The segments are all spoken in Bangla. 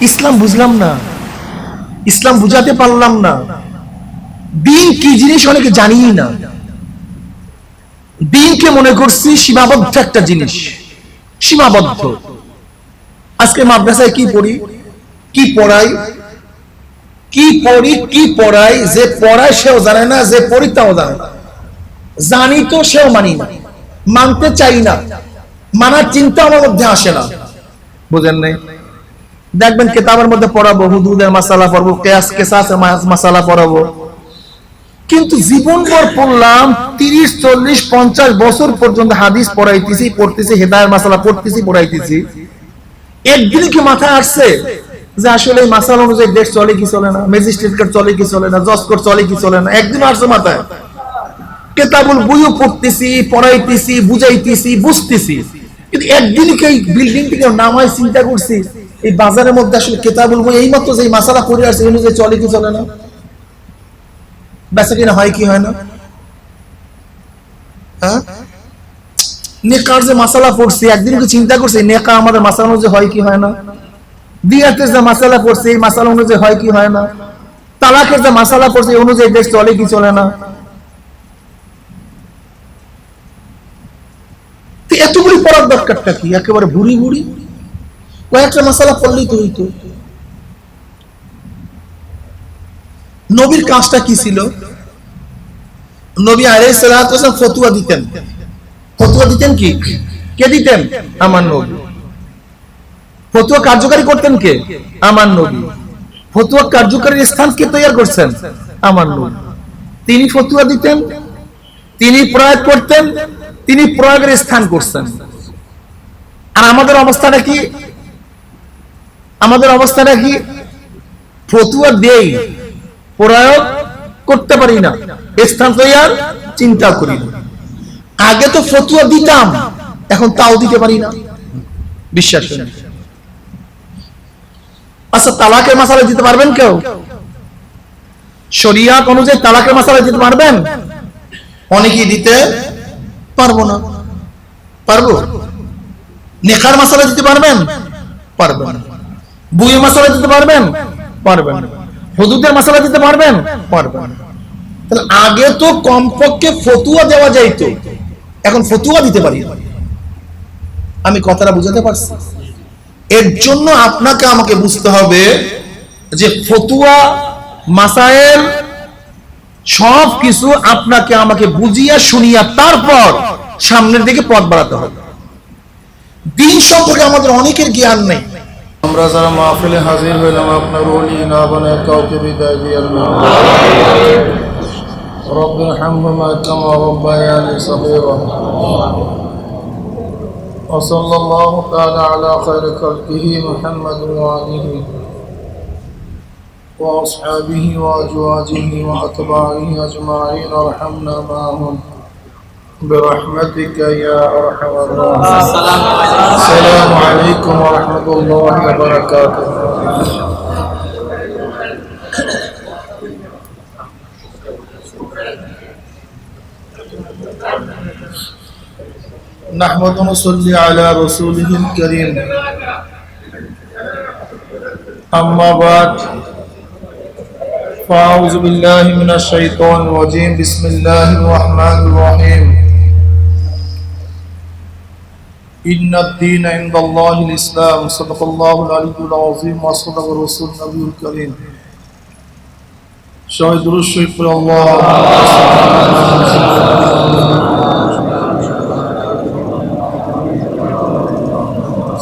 ইসলাম বুঝলাম না, ইসলাম বুঝাতে পারলাম না, দিন কি জিনিস অনেকে জানিই না। দিনকে মনে করছি সীমাবদ্ধ একটা জিনিস, সীমাবদ্ধ। আজকে মাদ্রাসায় কি পড়ি, কি পড়াই, কি পড়ি, কি পড়াই, যে পড়ায় সেও জানে না, যে পড়ি তাও জানে না। জানি তো সেও মানি না, মানতে চাই না, মানার চিন্তা আমার মধ্যে আসে না। বুঝেন নাই? দেখবেন কিতাবের মধ্যে পড়াবো, হুদুদের মাসালা পড়বো, কিয়াস কিসাসের মাসালা পড়াবো, কিন্তু জীবনভর পড়লাম 30, 40, 50 বছর পর্যন্ত হাদিস পড়াইতেছি, পড়তেছি, হেদায়ের মাসালা পড়তেছি, পড়াইতেছি। একদিন কি মাথায় আসছে যে আসলে এই মাসালা অনুযায়ী দেশ চলে কি চলে না, ম্যাজিস্ট্রেট কোর্ট চলে কি চলে না, জজ কোর্ট চলে কি চলে না? একদিন আসছে মাথায়? কেতাবুল বইও পড়তেছি, পড়াইতেছি, বুঝাইতেছি, বুঝতেছি, কিন্তু একদিন কি এই বিল্ডিং থেকে নামাই চিন্তা করছি এই বাজারের মধ্যে আসলে কেতাবুল বই এইমাত্র যে মাসালা পড়ে আসছে এই অনুযায়ী চলে কি চলে না, বেচা কিনা হয় কি হয় না? হ্যাঁ, নেকার যে মাসালা পড়ছি একদিন কি চিন্তা করছি নেকা আমাদের মাসালা অনুযায়ী হয় কি হয় না? বিয়াতের যে মাসালা পড়ছি এই মাসালা অনুযায়ী হয় কি হয় না? তালাকের যে মাসালা পড়ছি এই অনুযায়ী দেশ চলে কি চলে না? এতগুলি পড়ার দরকারটা কি? একেবারে বুড়ি বুড়ি কয়েকটা মাসালা পড়লেই তো হইতো। নবীর কাজটা কি ছিল? নবী আলাইহিস সালাতু ওয়াস সালাম ফতোয়া দিতেন। ফতোয়া দিতেন কি? কে দিতেন? আমার নবী। ফতোয়া কার্যকারী করতেন কে? আমার নবী। ফতোয়া কার্যকারীর স্থান কে তৈরি করছেন? আমার নবী। তিনি ফতোয়া দিতেন, তিনি প্রয়োগ করতেন, তিনি প্রয়োগের স্থান করছেন। আর আমাদের অবস্থাটা কি? আমাদের অবস্থাটা কি? ফতোয়া দেই, প্রয়োগ করতে পারি না, স্থান তৈরি চিন্তা করি না। আগে তো ফতোয়া দিতাম, এখন তাও দিতে পারি না। বিশ্বাস করেন। আচ্ছা, তালাকের মাসালা দিতে পারবেন কেউ? শরিয়াত অনুযায়ী তালাকের মাসালা দিতে পারবেন? অনেকেই দিতে পারবো না। পারবো? নেকার মাসালা দিতে পারবেন? পারবেন। বুয়ের মাসালা দিতে পারবেন? পারবেন। হুদুদের মাসালা দিতে পারবেন? পারবেন। তাহলে আগে তো কমপক্ষে ফতোয়া দেওয়া যাইতো, এখন ফতোয়া দিতে পারি। আমি কথাটা বুঝাতে পারছি? এর জন্য আপনাকে আমাকে বুঝতে হবে যে ফতোয়া মাসায়েল সব কিছু আপনাকে আমাকে বুঝিয়া শুনিয়া তারপর সামনের দিকে পথ বাড়াতে হবে। দিন সম্পর্কে আমাদের অনেকের জ্ঞান নেই। আমরা যারা মাহফিলে হাজির হইলাম আপনার ওলি না বানায় কাউকে বিদায় দিয়েন না। রব্বির হামহুমা কামা রাব্বায়ানি সগীরা। ওয়া সাল্লাল্লাহু তাআলা আলা খায়রি খালকিহি মুহাম্মাদিন ওয়া আলিহি ওয়া আসহাবিহি ওয়া আজওয়াজিহি ওয়া আতবাইহি আজমাইন ওয়ারহামনা মা'হুম برحمتك يا أرحم الراحمين. السلام عليكم ورحمة الله وبركاته. نحمد ونصلي على رسوله الكريم. أما بعد فأعوذ بالله من الشيطان الرجيم. بسم الله الرحمن الرحيم. إن الدين عند الله الإسلام. صدق الله العلي العظيم وصدق رسول النبي الكريم. شهد الشكر الله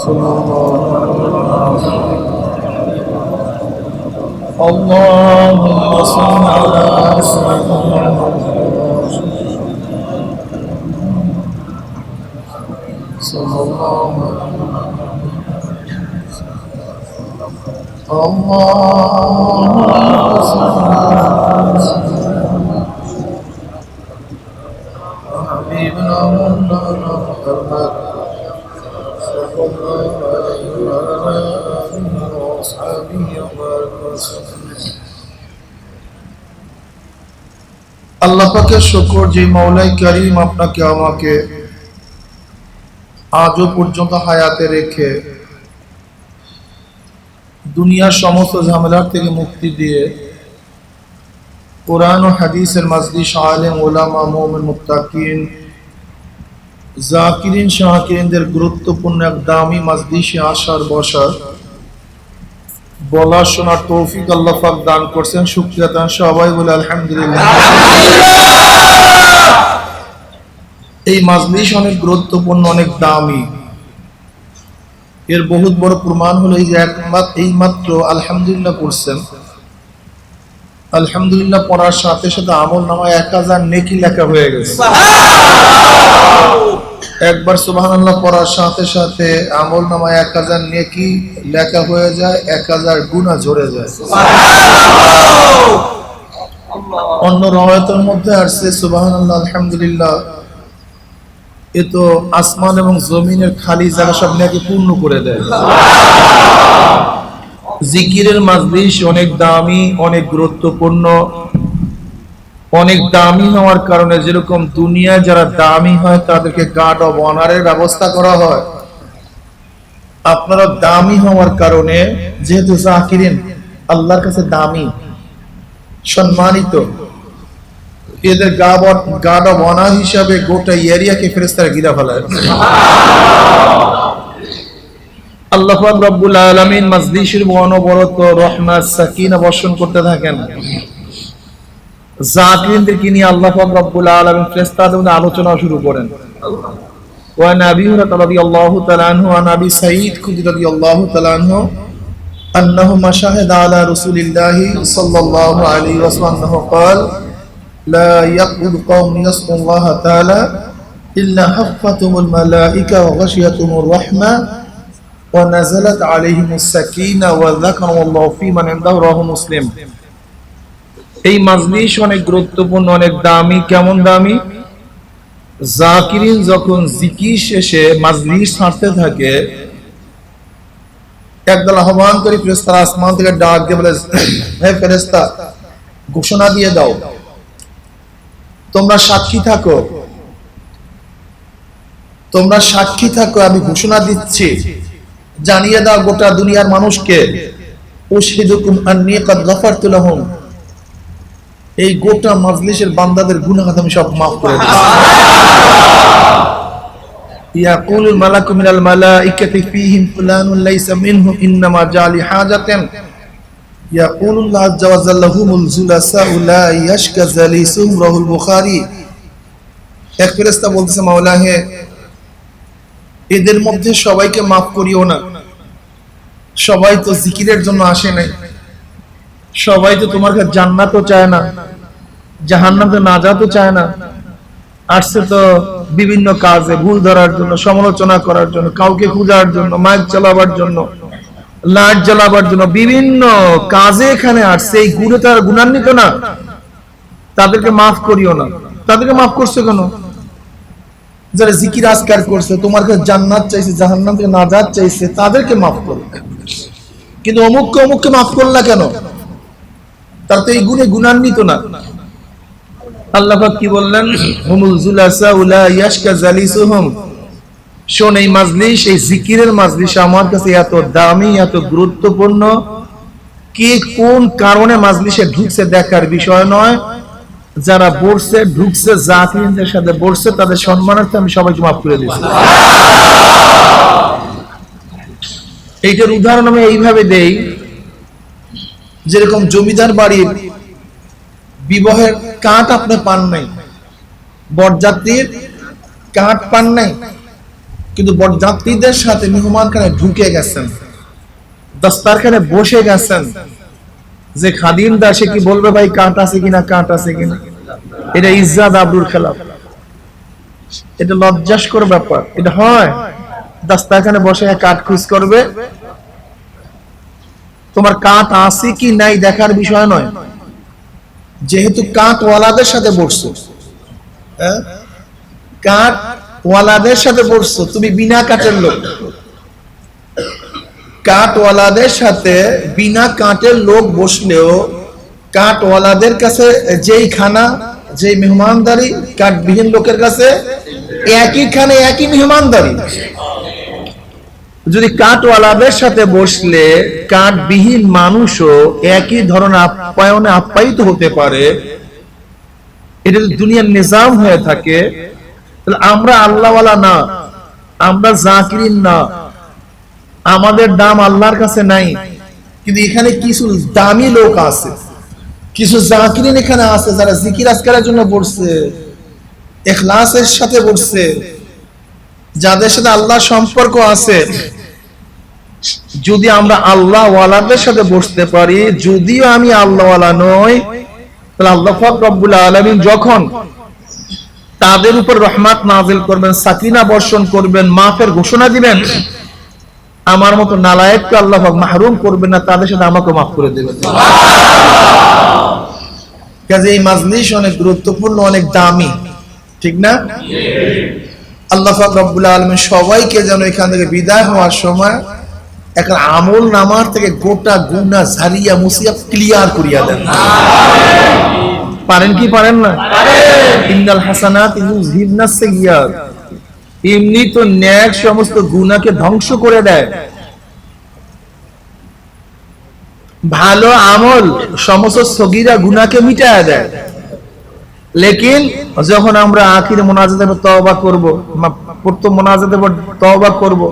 صلى الله اللهم صل على سيدنا صلى الله اللهم صل على حبيبنا مولانا محمد صلى الله عليه وعلى آله وأصحابه وسلم. আল্লাহ পাকের শুকর যে মওলাই করিম আপনাকে আমাকে আজও পর্যন্ত হায়াতে রেখে দুনিয়ার সমস্ত ঝামেলার থেকে মুক্তি দিয়ে কোরআন ও হাদিসের মাজলিস, আলেম ওলামা মুমিন মুত্তাকিন জাকিরিন শাকিরিনদের গুরুত্বপূর্ণ এক দামি মাজলিসে আসার বসার বলা শোনার তৌফিক আল্লাহ পাক দান করছেন। শুকরিয়া তার সবাই বলে আলহামদুলিল্লাহ। এই মাজলিস অনেক গুরুত্বপূর্ণ, অনেক দামি। এর বহুত বড় প্রমাণ হলো এই যে এই মাত্র আলহামদুলিল্লাহ পড়ছেন। আলহামদুলিল্লাহ পড়ার সাথে সাথে আমল নামায় 1000 নেকি লেখা হয়ে গেছে। একবার সুবহানাল্লাহ পড়ার সাথে সাথে আমল নামায় 1000 নেকি লেখা হয়ে যায়, 1000 গুনাহ ঝরে যায়। অন্য রওয়ায়াতের মধ্যে আসছে সুবহানাল্লাহ আলহামদুলিল্লাহ এ তো আসমান এবং জমিনের খালি জায়গা সব নেকি পূর্ণ করে দেয়। জিকিরের মাজলিস অনেক দামি, অনেক গুরুত্বপূর্ণ। অনেক দামি হওয়ার কারণে যেরকম দুনিয়ায় যারা দামি হয় তাদেরকে গার্ড অব অনারের ব্যবস্থা করা হয়, আপনারা দামি হওয়ার কারণে যেহেতু জাকিরিন আল্লাহর কাছে দামি, সম্মানিত, এদের গার্ড অব অনার হিসাবে গোটা এরিয়াকে ফেরেশতারা ঘিরে ফেলায়। আল্লাহ পাক রব্বুল আলামিন মাজলিসের অনবরত রহমত সাকিনা বর্ষণ করতে থাকেন। জাকিরিনদেরকে নিয়ে আল্লাহ পাক রব্বুল আলামিন ফেরেশতাদের মধ্যে আলোচনা শুরু করেন। ওয়া নবী রাদিয়াল্লাহু তাআলা আনহু ওয়া নবী সাঈদ খুদরি রাদিয়াল্লাহু তাআলা আনহু আন্নাহু মাশাহাদা আলা রাসূলিল্লাহি সাল্লাল্লাহু আলাইহি ওয়াসাল্লাম قال لا يقعد قوم يذكرون الله تعالى إلا حفتهم الملائكة وغشيتهم الرحمة ونزلت عليهم السكينة وذكرهم الله في من عنده رواه মুসলিম। এই মাজলিস অনেক গুরুত্বপূর্ণ, অনেক দামি। কেমন দামি? জাকিরিন যখন জিকির শেষে মাজলিস ছাড়তে থাকে, একদল আহ্বানকারী ফেরেশতারা আসমান থেকে ডাক দিয়ে বলে, হে ফেরেশতা, ঘোষণা দিয়ে দাও, তোমরা সাক্ষী থাকো, তোমরা সাক্ষী থাকো, আমি ঘোষণা দিচ্ছি, জানিয়ে দাও গোটা দুনিয়ার মানুষকে, উশহিদুকুম আন্নী কাদ গাফারতু লাহুম, এই গোটা মাজলিসের বান্দাদের গুনাহ আমি সব maaf করে দিয়েছি। ইয়াকুলুল মালাকু মিনাল মালাইকাতি ফীহিম ফুলানুন লাইসা মিনহুম ইন্নামা জালি হাজাতান ইয়াকুলুল্লাহু আযজা ওয়া জাল্লা হুমুল জুলাসাউ লা ইয়াশকা জালিসুহুম রাহুল বুখারী। এক ফেরেশতা বলতেছে, মাওলা হে, এদের মধ্যে সবাইকে maaf করিও না, সবাই তো জিকিরের জন্য আসে নাই, সবাই তো তোমার কাছে জান্নাতও চায় না, জাহান্নামে নাজাতও চায় না, আসছে তো বিভিন্ন কাজে, ভুল ধরার জন্য, সমালোচনা করার জন্য, কাউকে খোঁজার জন্য, মাইক চালাবার জন্য, লাইট জ্বালাবার জন্য, বিভিন্ন কাজে এখানে আসছে। এই গুণে তারা গুণান্বিত না, তাদেরকে মাফ করিও না। তাদেরকে মাফ করছে কেন? যারা জিকির আজকার করছে, তোমার কাছে জান্নাত চাইছে, জাহান্নাম থেকে নাজাত চাইছে, তাদেরকে মাফ করো। কিন্তু অমুককে মাফ করলা কেন? তার তো এই গুণে গুণান্বিত না। আল্লাহ পাক কি বললেন? হুমুল জুলাসা লা ইয়াশকা জালিসুহুম। শোন, এই মাজলিস, এই জিকিরের মাজলিস আমার কাছে এত দামি, এত গুরুত্বপূর্ণ, কে কোন কারণে মাজলিসে ঢুকছে দেখার বিষয় নয়। যারা বসছে, ঢুকছে, জাকিরিনদের সাথে বসছে, তাদের সম্মানার্থে আমি সবাইকে মাফ করে দিয়েছি। এইটার উদাহরণ আমি এইভাবে দেই, যেরকম জমিদার বাড়ির বিবাহের কাঠ আপনি পান নাই, বরযাত্রীর কাঠ পান নাই, কিন্তু বরযাত্রীদের সাথে মেহমানখানে ঢুকে গেছেন, দস্তারখানে বসে গেছেন, যে খাদিমদার সে কি বলবে, ভাই কাঠ আছে কিনা, কাঠ আছে কিনা? এটা ইজ্জাত আবরুর খেলাফ, এটা লজ্জাস্কর ব্যাপার। এটা হয় দস্তারখানে বসে কাঠ খুঁজ করবে? তোমার কাঠ আছে কি নাই দেখার বিষয় নয়। যেহেতু কাঠওয়ালাদের সাথে বসছো, কাঠওয়ালাদের সাথে বসছো, তুমি বিনা কাঠের লোক, কাঠওয়ালাদের সাথে বিনা কাঠের লোক বসলেও কাঠওয়ালাদের কাছে যেই খানা, যেই মেহমানদারি, কাঠবিহীন লোকের কাছে একই খানে একই মেহমানদারি। যদি কাঠওয়ালাদের সাথে বসলে কাঠবিহীন মানুষও একই ধরনের আপ্যায়নে আপ্যায়িত হতে পারে, এটা যদি দুনিয়ার নিজাম হয়ে থাকে, তাহলে আমরা আল্লাহওয়ালা না, আমরা জাকিরিন না, আমাদের দাম আল্লাহর কাছে নাই। কিন্তু এখানে কিছু দামি লোক আছে, কিছু জাকিরিন এখানে আছে যারা জিকির আজকারের জন্য বসছে, ইখলাসের সাথে বসছে, যাদের সাথে আল্লাহ সম্পর্ক আছে। যদি আমরা আল্লাহ ওয়ালাদের সাথে বসতে পারি, যদিও আমি আল্লাহ ওয়ালা নই, তাহলে আল্লাহ পাক রব্বুল আলামিন যখন তাদের উপর রহমত নাযিল করবেন, সাকিনা বর্ষণ করবেন, মাফের ঘোষণা দিবেন, আমার মতো নালায়েককে আল্লাহ পাক মাহরুম করবেন না, তাদের সাথে আমাকে মাফ করে দেবেন। কাজে এই মাজলিস অনেক গুরুত্বপূর্ণ, অনেক দামি, ঠিক না? আল্লাহ পাক রব্বুল আলামিন সবাইকে যেন এখান থেকে বিদায় হওয়ার সময় একটা আমল নামার থেকে গোটা গুনাহ ঝারিয়া মুছিয়া ক্লিয়ার করিয়া দেন। পারেন কি পারেন না? ইন্নাল হাসানাত ইউযহিবনাস সাইয়্যাত, এমনি তো নেক সমস্ত গুনাহকে ধ্বংস করে দেয়। ভালো আমল সমস্ত সগীরা গুনাহকে মিটায় দেয়। লেকিন যখন আমরা আখিরে মুনাজাতে তওবা করব, প্রথম মুনাজাতে তওবা করব,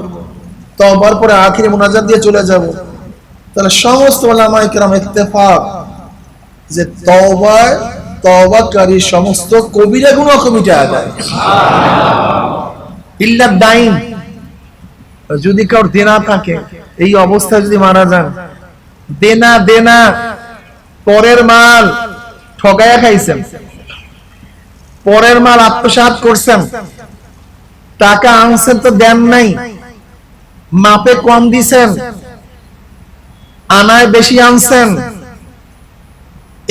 তওবার পরে আখিরে মুনাজাত দিয়ে চলে যাব, তাহলে সমস্ত উলামায়ে কেরাম ইত্তেফাক যে তওবাকারী সমস্ত কবিরা গুনাহকে মিটায় দেয়। ইল্লা দাইন, যদি কারোর দেনা থাকে, এই অবস্থায় যদি মারা যান, দেনা পরের মাল ঠগায়া খাইছেন, পরের মাল আত্মসাৎ করছেন, টাকা আনছেন তো দেন নাই, মাপে কম দিছেন, আনায় বেশি আনছেন,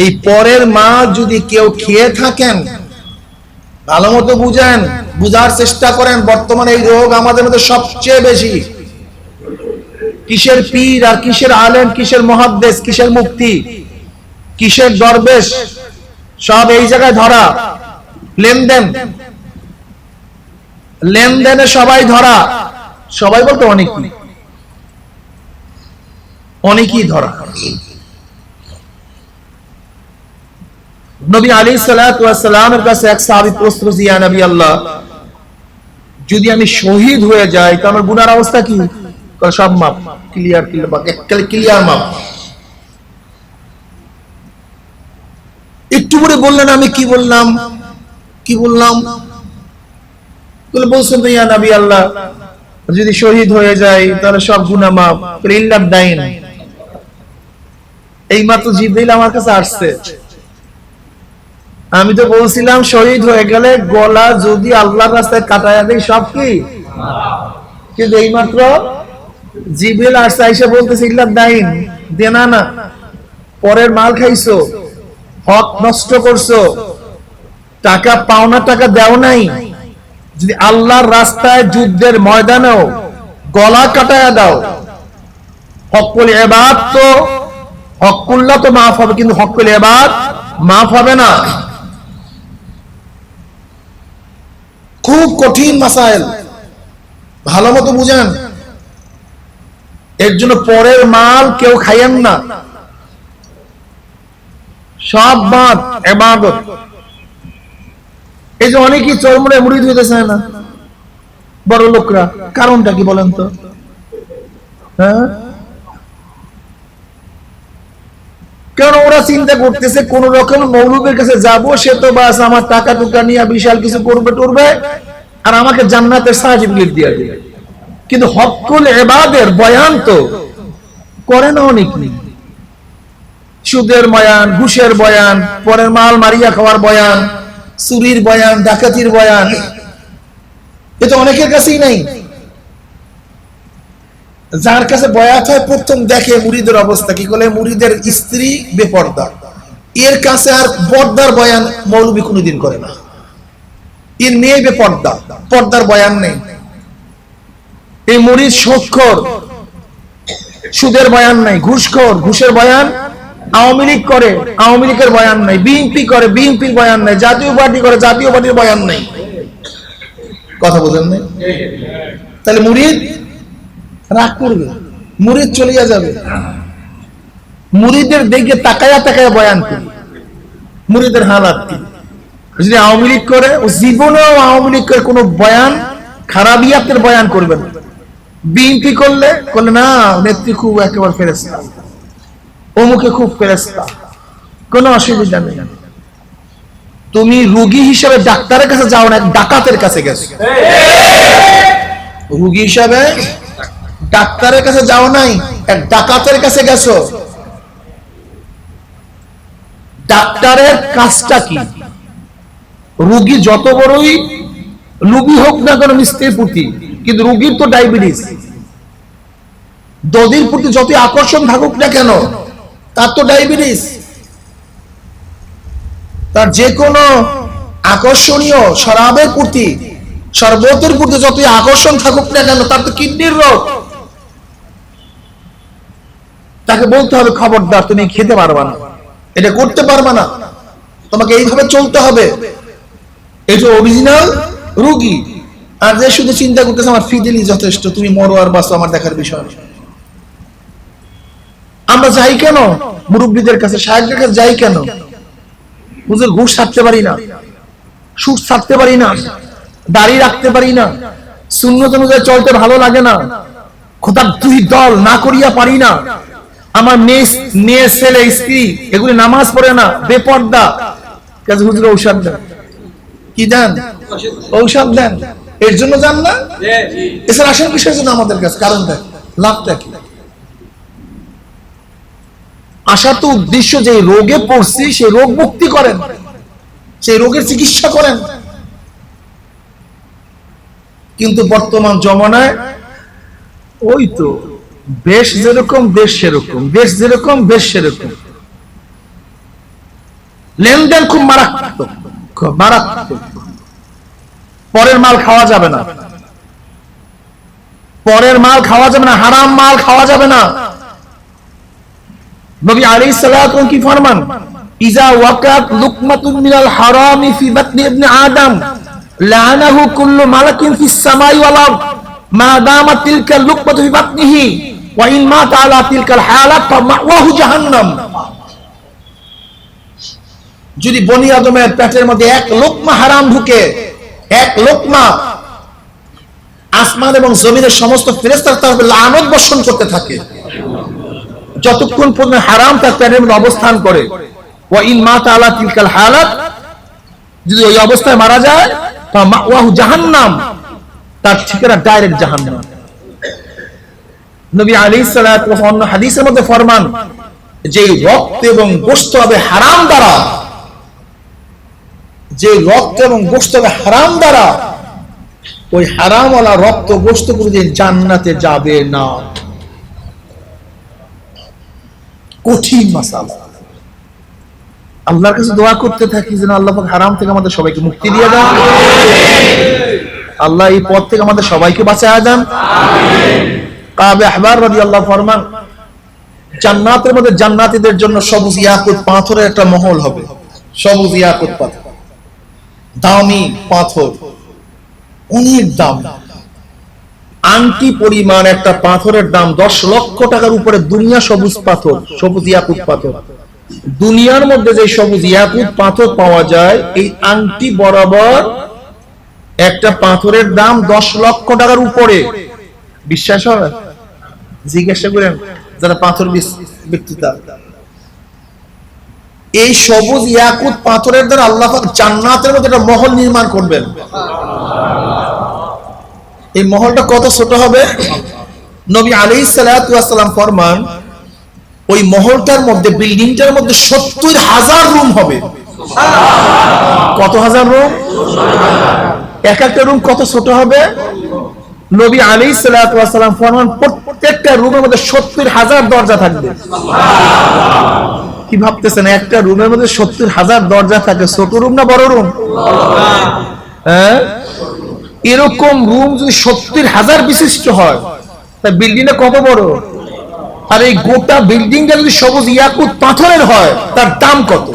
এই পরের মাল যদি কেউ খেয়ে থাকেন, ভালো মতো বুঝেন, বুঝার চেষ্টা করেন। বর্তমানে এই রোগ আমাদের মধ্যে সবচেয়ে বেশি। কিসের পীর আর কিসের আলেম, কিসের মুহাদ্দিস, কিসের মুফতি, কিসের দরবেশ, সব এই জায়গায় ধরা। লেনদেনে সবাই ধরা, সবাই বলতে অনেকই ধরা। নবী আলাইহিস সালাতু ওয়াস সালামের কাছে এক সাহাবী প্রশ্ন করেছে, ইয়া নবী আল্লাহ, যদি আমি শহীদ হয়ে যাই তো আমার গুনার অবস্থা কি? সব মাপ, ক্লিয়ার মাপ। একটু পরে বললেন, আমি কি বললাম? বলছেন তো, ইয়া নবী আল্লাহ, যদি শহীদ হয়ে যাই তাহলে সব গুনাহ মাপ, ইল্লা দাইন। এইমাত্র জিবরাইল আমার কাছে আসছে, আমি তো বলছিলাম শহীদ হয়ে গেলে গলা যদি আল্লাহর রাস্তায় কাটায়া দেই সব কি, কিন্তু এইমাত্র জিবরাইল আসছে, আইসা বলতেছে ইল্লা দাইন, দেনা না, পরের মাল খাইছো, হক নষ্ট করছো, টাকা পাওনা টাকা দেও নাই, যদি আল্লাহর রাস্তায় যুদ্ধের ময়দানেও গলা কাটায়া দাও, হকুল ইবাদ তো, হকুল্লাহ তো মাফ হবে, কিন্তু হকুল ইবাদ মাফ হবে না। খুব কঠিন মাসাইল, ভালো মতো বুঝেন। এর জন্য পরের মাল কেউ খাইয়েন না, সব বাদ ইবাদত। এই যে অনেকেই চরমরে মুরিদ হইতে চায় না, বড় লোকরা, কারণটা কি বলেন তো? হ্যাঁ, কারণ ওরা চিন্তা করতেছে কোন রকম মৌলবীর কাছে যাবো, সে তো বাস আমার টাকা টুকা নিয়ে বিশাল কিছু করবে টরবে আর আমাকে জান্নাতের সার্টিফিকেট দিয়ে দেবে। কিন্তু হকুল ইবাদের বয়ান তো করে না অনেকেই। সুদের বয়ান, ঘুষের বয়ান, পরের মাল মারিয়া খাওয়ার বয়ান, চুরির বয়ান, ডাকাতির বয়ান, এটা অনেকের কাছেই নাই। যার কাছে বয়াত হয় প্রথম দেখে মুরিদের অবস্থা কি, বলে মুরিদের স্ত্রী বেপর্দা, এর কাছে আর পর্দার বয়ান মৌলবী কোনোদিন করে না। এর মেয়ে বেপর্দা, পর্দার বয়ান নেই। এই মুরিদ সুদখোর, সুদের বয়ান নাই, ঘুষখোর, ঘুষের বয়ান। আওয়ামী লীগ করে, আওয়ামী লীগের বয়ান নাই, বিএনপি করে, বিএনপির বয়ান নাই, জাতীয় পার্টি করে, জাতীয় পার্টির বয়ান নাই। কথা বলেন নাই? তাহলে মুরিদ রাগ করবে, মুরিদ চলিয়া যাবে। মুরিদের দিকে তাকায়া তাকায়া বয়ান করি, মুরিদের হালাত কি। যদি আওয়ামী লীগ করে, ও জীবনেও আওয়ামী লীগ করে কোনো বয়ান খারাপিয়াতের বয়ান করবে না। বিএনপি করলে না, নেত্রী খুব একেবারে ফেরেশতা, অমুকে খুব ফেরেশতা, কোনো অসুবিধা নেই। তুমি রোগী হিসেবে ডাক্তারের কাছে যাও না, ডাকাতের কাছে গেছো। রোগী হিসাবে ডাক্তারের কাছে যাও নাই, এক ডাকাতের কাছে গেছো। ডাক্তারের কাজটা কি? রোগী যত বড়ই লুবি হোক না কেন মিষ্টির প্রতি, কিন্তু রোগীর তো ডায়াবেটিস। দধির প্রতি যত আকর্ষণ থাকুক না কেন, তার তো ডায়াবেটিস। তার যে কোনো আকর্ষণীয় শরাবের প্রতি, শরবতের প্রতি যত আকর্ষণ থাকুক না কেন, তার তো কিডনির রোগ। তাকে বলতে হবে খবরদার, তুমি খেতে পারবা না, এটা করতে পারবা না, তোমাকে এইভাবে চলতে হবে। এটা অরিজিনাল রোগী। আর যে শুধু চিন্তা করতেছে আমার ফিদেলি যথেষ্ট, তুমি মরো আর বাঁচো আমার দেখার বিষয়। আমরা যাই কেন মুরব্বীদের কাছে, সাহেবদের কাছে যাই কেন? হুজুর ঘুষ ছাড়তে পারি না, সুদ ছাড়তে পারি না, দাড়ি রাখতে পারি না, সুন্নত অনুযায়ী চলতে ভালো লাগে না, খোদার দুই দল না করিয়া পারি না, আমার মেয়ে ছেলে স্ত্রী এগুলি নামাজ পড়ে না, বেপর্দা। কাজে হুজুর ঔষধ দেন। কি দেন? ঔষধ দেন। এর জন্য যান না? এছাড়া আসেন কিসের জন্য আমাদের কাছে? কারণ দেন, লাভটা কি? আসার তো উদ্দেশ্য যে রোগে পড়ছি সেই রোগ মুক্তি করেন, সেই রোগের চিকিৎসা করেন। কিন্তু বর্তমান জমানায় ওই তো বেশ যেরকম দেশ সেরকম, দেশ যেরকম বেশ সেরকম। লেনদেন খুব মারাত্মক, খুব মারাত্মক। পরের মাল খাওয়া যাবে না, পরের মাল খাওয়া যাবে না, হারাম মাল খাওয়া যাবে না। নবী আলাইহিস সালাতু কি ফরমান? ইজা ওয়াকাত লুকমাতুন মিনাল হারামি ফি বাতনি ইবনে আদম লানাহু কুল্লু মালাকিন ফিস সামাই ওয়াল আরদ মা দামাত তিলকা লুকমাতু ফি বাতনিহি ওয়া ইন মাতা আলা তিলকাল হালাত ফামাওয়াহু জাহান্নাম। যদি বনি আদমের পেটের মধ্যে এক লোকমা হারাম ঢুকে, এক লোকমা, আসমান এবং জমিনের সমস্ত ফেরেশতারা তার উপর লানত বর্ষণ করতে থাকে যতক্ষণ পর্যন্ত হারাম তার পেটের মধ্যে অবস্থান করে। ওয়া ইন মাতা আলা তিলকাল হালাত, যদি ওই অবস্থায় মারা যায় ফামাওয়াহু জাহান্নাম, তার ঠিকানা ডাইরেক্ট জাহান্নাম। নবী আলাইহিস সালাতু ওয়া সাল্লাম হাদিসের মধ্যে ফরমান যে রক্ত এবং গোশত হবে হারাম দ্বারা, যে রক্ত এবং গোশত হবে হারাম দ্বারা, ওই হারামওয়ালা রক্ত গোশত কোনদিন জান্নাতে যাবে না। কঠিন মাসালা। আল্লাহর কাছে দোয়া করতে থাকি যেন আল্লাহ পাক হারাম থেকে আমাদের সবাইকে মুক্তি দিয়ে দেন, আল্লাহ এই পথ থেকে আমাদের সবাইকে বাঁচায় দেন। কাবে আহবার রাদিয়াল্লাহু ফরমান জান্নাতের মধ্যে জান্নাতীদের জন্য সবুজ ইয়াকুত পাথরের একটা মহল হবে। সবুজ ইয়াকুত পাথর, দামি পাথর, অনেক দাম। আংটি পরিমাণ একটা পাথরের দাম 10 লক্ষ টাকার উপরে। দুনিয়া সবুজ পাথর, সবুজ ইয়াকুত পাথর। দুনিয়ার মধ্যে যে সবুজ ইয়াকুত পাথর পাওয়া যায়, এই আংটি বরাবর একটা পাথরের দাম 10 লক্ষ টাকার উপরে। বিশ্বাস হবে? জিজ্ঞাসা করেন যারা পাথর বিক্রেতা। এই সবুজ ইয়াকুত পাথরের দ্বারা আল্লাহ পাক জান্নাতের মধ্যে একটা মহল নির্মাণ করবেন। এই মহলটা কত ছোট হবে? নবী আলাইহিস সালাতু ওয়াস সালাম ফরমান ওই মহলটার মধ্যে, বিল্ডিংটার মধ্যে 70,000 রুম হবে। কত হাজার রুম? এক একটা রুম কত ছোট হবে? নবী আলাইহিস সালাতু ওয়াস সালাম ফরমান প্রত্যেকটা রুমের মধ্যে 70,000 দরজা থাকবে। কি ভাবতেছেন? একটা রুমের মধ্যে 70,000 দরজা থাকে, ছোট রুম না বড় রুম? হ্যাঁ, এরকম রুম যদি 70,000 বিশিষ্ট হয়, তা বিল্ডিংটা কত বড়? আর এই গোটা বিল্ডিংটা যদি সবুজ ইয়াকুত পাথরের হয়, তার দাম কত?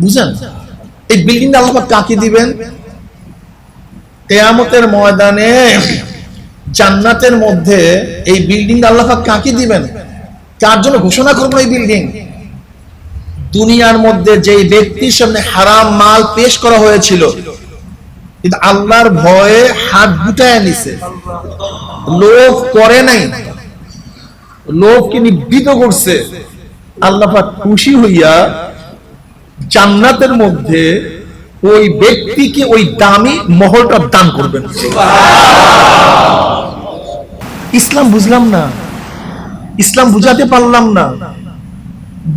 বুঝেন? এই বিল্ডিংটা আল্লাহ পাক কাকে দিবেন? কিয়ামতের ময়দানে জান্নাতের মধ্যে এই বিল্ডিং আল্লাহ পাক কাকে দিবেন, কার জন্য ঘোষণা করবেন? এই বিল্ডিং দুনিয়ার মধ্যে যেই ব্যক্তির সামনে হারাম মাল পেশ করা হয়েছিল, কিন্তু আল্লাহর ভয়ে হাত গুটায় নিছে, লোভ করে নাই, লোভকে নিবৃত করছে, আল্লাহ পাক খুশি হইয়া জান্নাতের মধ্যে ওই ব্যক্তিকে ওই দামি মহলটা দান করবেন। ইসলাম বুঝলাম না, ইসলাম বুঝাতে পারলাম না,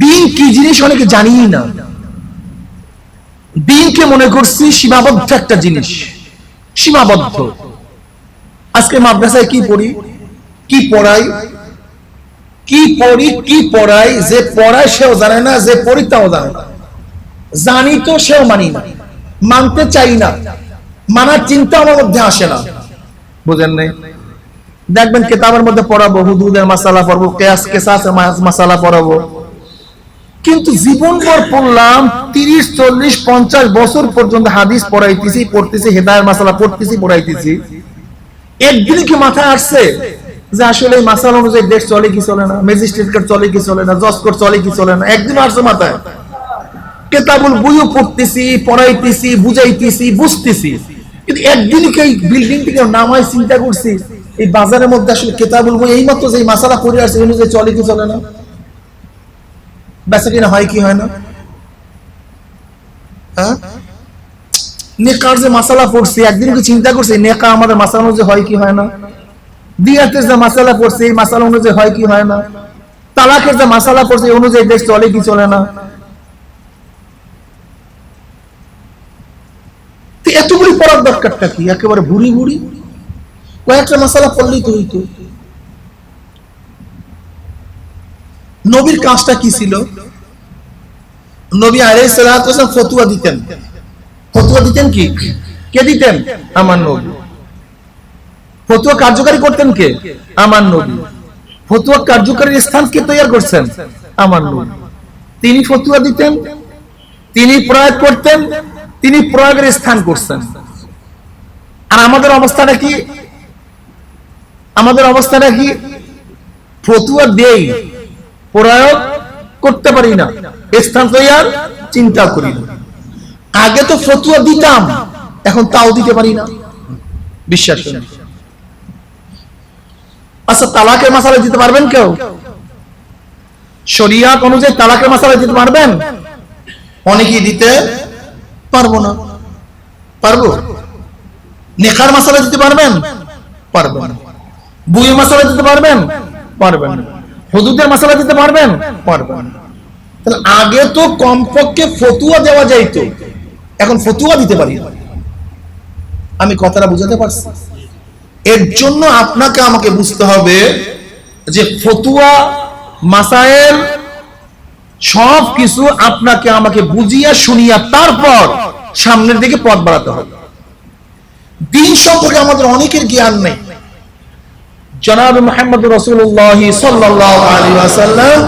দিন কি জিনিস অনেকে জানিই না। দিনকে মনে করছি সীমাবদ্ধ একটা জিনিস, সীমাবদ্ধ। আজকে মাদ্রাসায় কি পড়ি, কি পড়াই, কি পড়ি, কি পড়াই, যে পড়ায় সেও জানে না, যে পড়ি তাও জানে না। জানি তো সেও মানি না, মানতে চাই না, মানার চিন্তা আমার মধ্যে আসে না। বুঝেন নাই? দেখবেন কিতাবের মধ্যে পড়াবো, হুদুদের মাসালা পড়বো, কিয়াস কিসাসের মাসালা পড়াবো, কিন্তু জীবনভর পড়লাম 30, 40, 50 বছর পর্যন্ত হাদিস পড়াইতেছি, পড়তেছি, হেদায়ের মাসালা পড়তেছি, পড়াইতেছি। একদিন কি মাথায় আসছে যে আসলে এই মাসালা অনুযায়ী দেশ চলে কি চলে না, ম্যাজিস্ট্রেট কোর্ট চলে কি চলে না, জজ কোর্ট চলে কি চলে না? একদিন আসছে মাথায়? কেতাবুল বইও পড়তেছি, পড়াইতেছি, বুঝাইতেছি, বুঝতেছি, কিন্তু একদিন কি এই বিল্ডিং থেকে নামায় চিন্তা করছি এই বাজারের মধ্যে আসলে কেতাবুল বই এই মাত্র যে মাসালা পড়ে আসছে অনুযায়ী চলে কি চলে না, বেচা কিনা হয় কি হয় না? হ্যাঁ, নেকার যে মাসালা পড়ছি একদিন কি চিন্তা করছি নেকা আমাদের মাসালা অনুযায়ী হয় কি হয় না? দিয়াতের যে মাসালা পড়ছি এই মাসালা অনুযায়ী হয় কি হয় না? তালাকের যে মাসালা পড়ছি এই অনুযায়ী দেশ চলে কি চলে না? এতগুলি পড়ার দরকারটা কি? একেবারে বুড়ি বুড়ি কয়েকটা মাসালা পড়লেই তো হইতো। নবীর কাজটা কি ছিল? নবী আলাইহিস সালাতু ওয়াস সালাম ফতোয়া দিতেন। ফতোয়া দিতেন কি? কে দিতেন? আমার নবী। ফতোয়া কার্যকারী করতেন কে? আমার নবী। ফতোয়া কার্যকারীর স্থান কে তৈরি করছেন? আমার নবী। তিনি ফতোয়া দিতেন, তিনি প্রয়োগ করতেন, তিনি প্রয়োগের স্থান করছেন। আর আমাদের অবস্থাটা কি? আমাদের অবস্থাটা কি? ফতোয়া দেই, প্রয়োগ করতে পারি না, স্থান তৈয়ার চিন্তা করি না। আগে তো ফতোয়া দিতাম, এখন তাও দিতে পারি না। বিশ্বাস করেন। আচ্ছা, তালাকের মাসালা দিতে পারবেন কেউ? শরিয়াত অনুযায়ী তালাকের মাসালা দিতে পারবেন? অনেকেই দিতে পারবো না। পারবো? নেকার মাসালা দিতে পারবেন? পারবেন না। বুয়ের মাসালা দিতে পারবেন? পারবেন না। হুদুদের মাসালা দিতে পারবেন? পারবেন না। তাহলে আগে তো কমপক্ষে ফতুয়া দেওয়া যাইতো, এখন ফতুয়া দিতে পারি না। আমি কথাটা বুঝাতে পারছি? এর জন্য আপনাকে আমাকে বুঝতে হবে যে ফতুয়া মাসায়েল সব কিছু আপনাকে আমাকে বুঝিয়া শুনিয়া তারপর সামনের দিকে পথ বাড়াতে হবে। দিন সম্পর্কে আমাদের অনেকের জ্ঞান নেই। জনাব মুহাম্মদ রাসূলুল্লাহ সাল্লাল্লাহু আলাইহি ওয়াসাল্লাম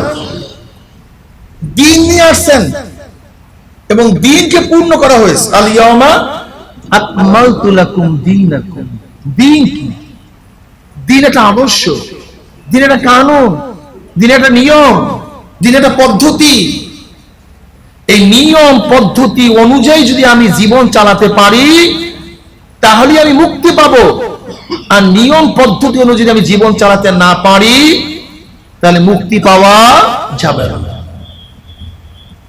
দিন নিয়ে আসছেন এবং দিনকে পূর্ণ করা হয়েছে। আল ইয়াউমা আকমালতু লাকুম দীনাকুম। দিন কি? দিন একটা আদর্শ, দিন একটা কানুন, দিন একটা নিয়ম, দিন একটা পদ্ধতি। এই নিয়ম পদ্ধতি অনুযায়ী যদি আমি জীবন চালাতে পারি তাহলে আমি মুক্তি পাবো। আর নিয়ম পদ্ধতি অনুযায়ী আমি জীবন চালাতে না পারি তাহলে মুক্তি পাওয়া যাবে না।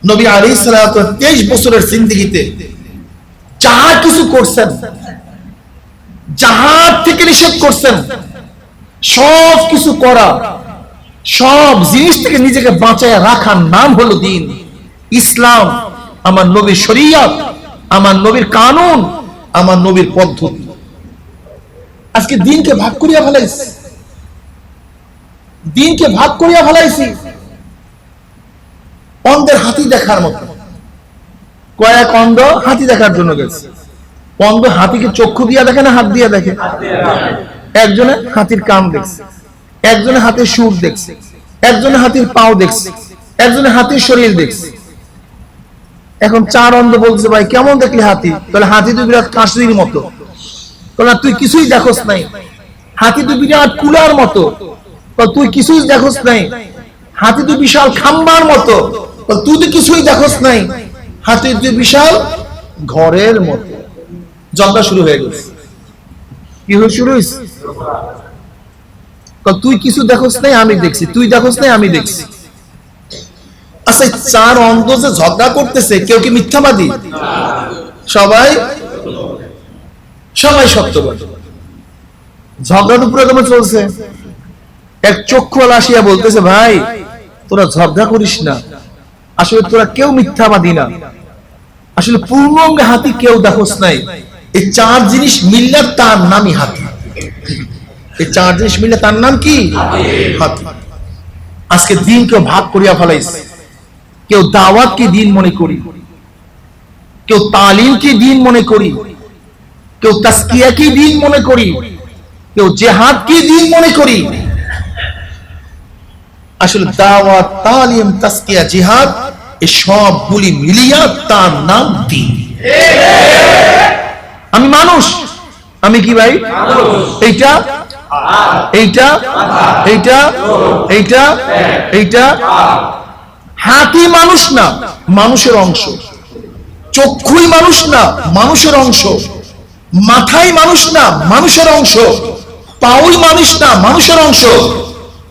নবী আলাইহিস সালাতু 23 বছরের জিন্দেগিতে যাহা কিছু করছেন, যাহা থেকে নিষেধ করছেন, সব কিছু করা, সব জিনিস থেকে নিজেকে বাঁচায় রাখার নাম হলো দিন, ইসলাম, আমার নবীর শরীয়ত, আমার নবীর কানুন, আমার নবীর পদ্ধতি। আজকে দিনকে ভাগ করিয়া ফেলাইছি, দিনকে ভাগ করিয়া ফেলাইছি অন্ধের হাতি দেখার মতো। কয়েক অন্ধ হাতি দেখার জন্য গেছে। অন্ধ হাতিকে চক্ষু দিয়া দেখে না হাত দিয়া দেখে? একজনে হাতির কান দেখছে, একজনে হাতির সুর দেখছে, একজনে হাতির পাও দেখছে, একজনে হাতির শরীর দেখছে। এখন চার অন্ধ বলছে ভাই কেমন দেখলি হাতি? তাহলে হাতি তো বিরাট কাশির মতো। না তুই কিছুই দেখোস নাই, হাতি তো বিরাট কুলার মতো, তুই কিছুই দেখোস নাই, হাতি তো বিশাল খাম্বার মতো, তুই তো কিছুই দেখোস নাই, হাতি তো বিশাল ঘরের মতো। ঝগড়া শুরু হয়ে গেছে। কি হয়ে শুরু হয়েছে? তুই কিছু দেখোস নাই, আমি দেখছি, তুই দেখোস নাই, আমি দেখছি। আচ্ছা, চার অন্ধ যে ঝগড়া করতেছে, কেউ কি মিথ্যাবাদী? সবাই সবাই সত্যবাদী। ঝগড়াটা পুরো কেমন চলছে? এক চক্ষুওয়ালা আসিয়া বলতেছে, ভাই তোরা ঝগড়া করিস না, আসলে তোরা কেউ মিথ্যাবাদী না, আসলে পূর্ণাঙ্গ হাতি কেউ দেখোস নাই। এই চার জিনিস মিললে তার নামই হাতি। এই চার জিনিস মিললে তার নাম কি? হাতি। আজকে দিন কেউ ভাগ করিয়া ফেলাইছে। কেউ দাওয়াতকে দিন মনে করি, কেউ তালিমকে দিন মনে করি, কেউ তাসকিয়াকে দিন মনে করি, কেউ জিহাদকে দিন মনে করি। আসলে দাওয়াত, তালিম, তাসকিয়া, জিহাদ এই সবগুলি মিলিয়া তার নাম দিন। আমি মানুষ, আমি কি ভাই? এইটা এইটা এইটা এইটা এইটা। হাতি মানুষ না, মানুষের অংশ। চক্ষুই মানুষ না, মানুষের অংশ। মাথাই মানুষ না, মানুষের অংশ। পাউই মানুষ না, মানুষের অংশ।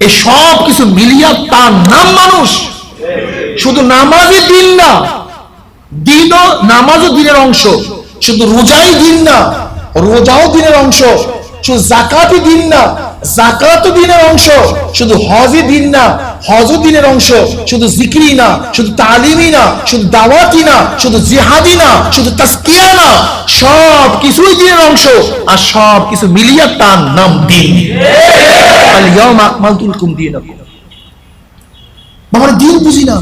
এই সব কিছু মিলিয়া তার নাম মানুষ। শুধু নামাজই দিন না, দিনও নামাজও দিনের অংশ। শুধু রোজাই দিন না, রোজাও দিনের অংশ। শুধু যাকাতই দিন না, যাকাতও দিনের অংশ। শুধু হজই দিন না, হজও দিনের অংশ। শুধু জিকিরই না, শুধু তালিমই না, শুধু দাওয়াতই না, শুধু জিহাদই না, শুধু তাসকিয়া না, সব কিছুই দিনের অংশ। আর সব কিছু মিলিয়া তার নাম দিন। আল ইয়াউমা আকমালতু লাকুম দীনাকুম। আমরা দিন বুঝি না,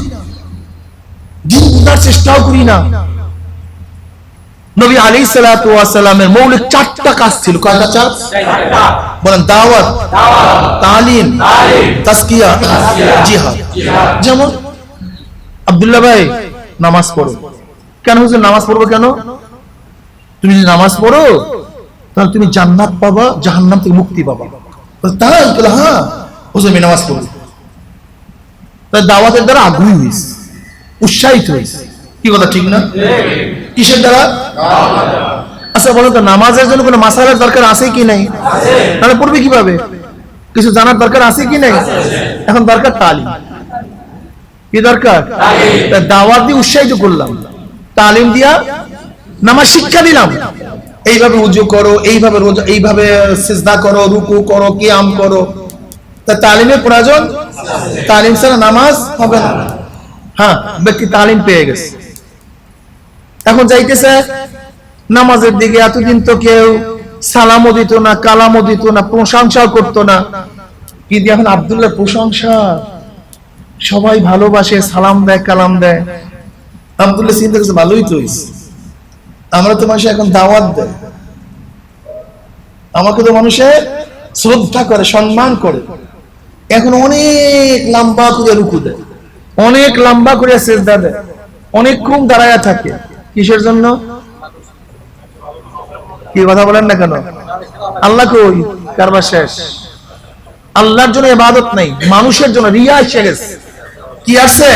দিন বুঝার চেষ্টাও করি না। নবী আলাইহিস সালাতু ওয়াস সালামের মৌলিক চারটা কাজ ছিল। কয়টা? চারটা। বলেন, দাওয়াত, তালিম, তাসকিয়া, জিহাদ। যেমন আব্দুল্লাহ ভাই নামাজ পড়ো। কেন হুজুর নামাজ পড়বো কেন? তুমি যদি নামাজ পড়ো তাহলে তুমি জান্নাত পাবা, জাহান্নাম থেকে মুক্তি পাবা। তাই? হ্যাঁ হুজুর আমি নামাজ পড়বো। তাই দাওয়াতের দ্বারা আগ্রহী হয়েছে, উৎসাহিত হয়েছে। কি কথা ঠিক না? কিসের দ্বারা? আচ্ছা বলো তো, নামাজের জন্য কোনো মাসালার দরকার আছে কি নাই? তাহলে পড়বে কিভাবে? কিছু জানার দরকার আছে কি নাই? এখন দরকার তালিম। কি দরকার? দাওয়াত দিয়ে উৎসাহিত করলাম, তালিম দিয়া নামাজ শিক্ষা দিলাম। এইভাবে উজু করো, এইভাবে রোজা, এইভাবে সিজদা করো, রুকু করো, কিয়াম করো। তা তালিমের প্রয়োজন। তালিম ছাড়া নামাজ হবে না। হ্যাঁ, ব্যক্তি তালিম পেয়ে গেছে, এখন যাইতেছে নামাজের দিকে। এতদিন তো কেউ সালামও দিত না, কালামও দিত না, প্রশংসাও করতো না। কিন্তু এখন আব্দুল্লাহ প্রশংসা, সবাই ভালোবাসে, সালাম দেয়, কালাম দেয়। আব্দুল্লাহ চিন্তা করছে, ভালোই তো হয়েছে, আমরা তো মানুষ এখন দাওয়াত দেয়, আমাকে তো মানুষে শ্রদ্ধা করে, সম্মান করে। এখন অনেক লম্বা করে রুকু দেয়, অনেক লম্বা করে সিজদা দেয়, অনেকক্ষণ দাঁড়ায়া থাকে। কিসের জন্য? কি কথা বলেন না কেন? আল্লাহ কই? কারবার শেষ। আল্লাহর জন্য ইবাদত নাই, মানুষের জন্য রিয়া এসে গেছে। কি আসছে?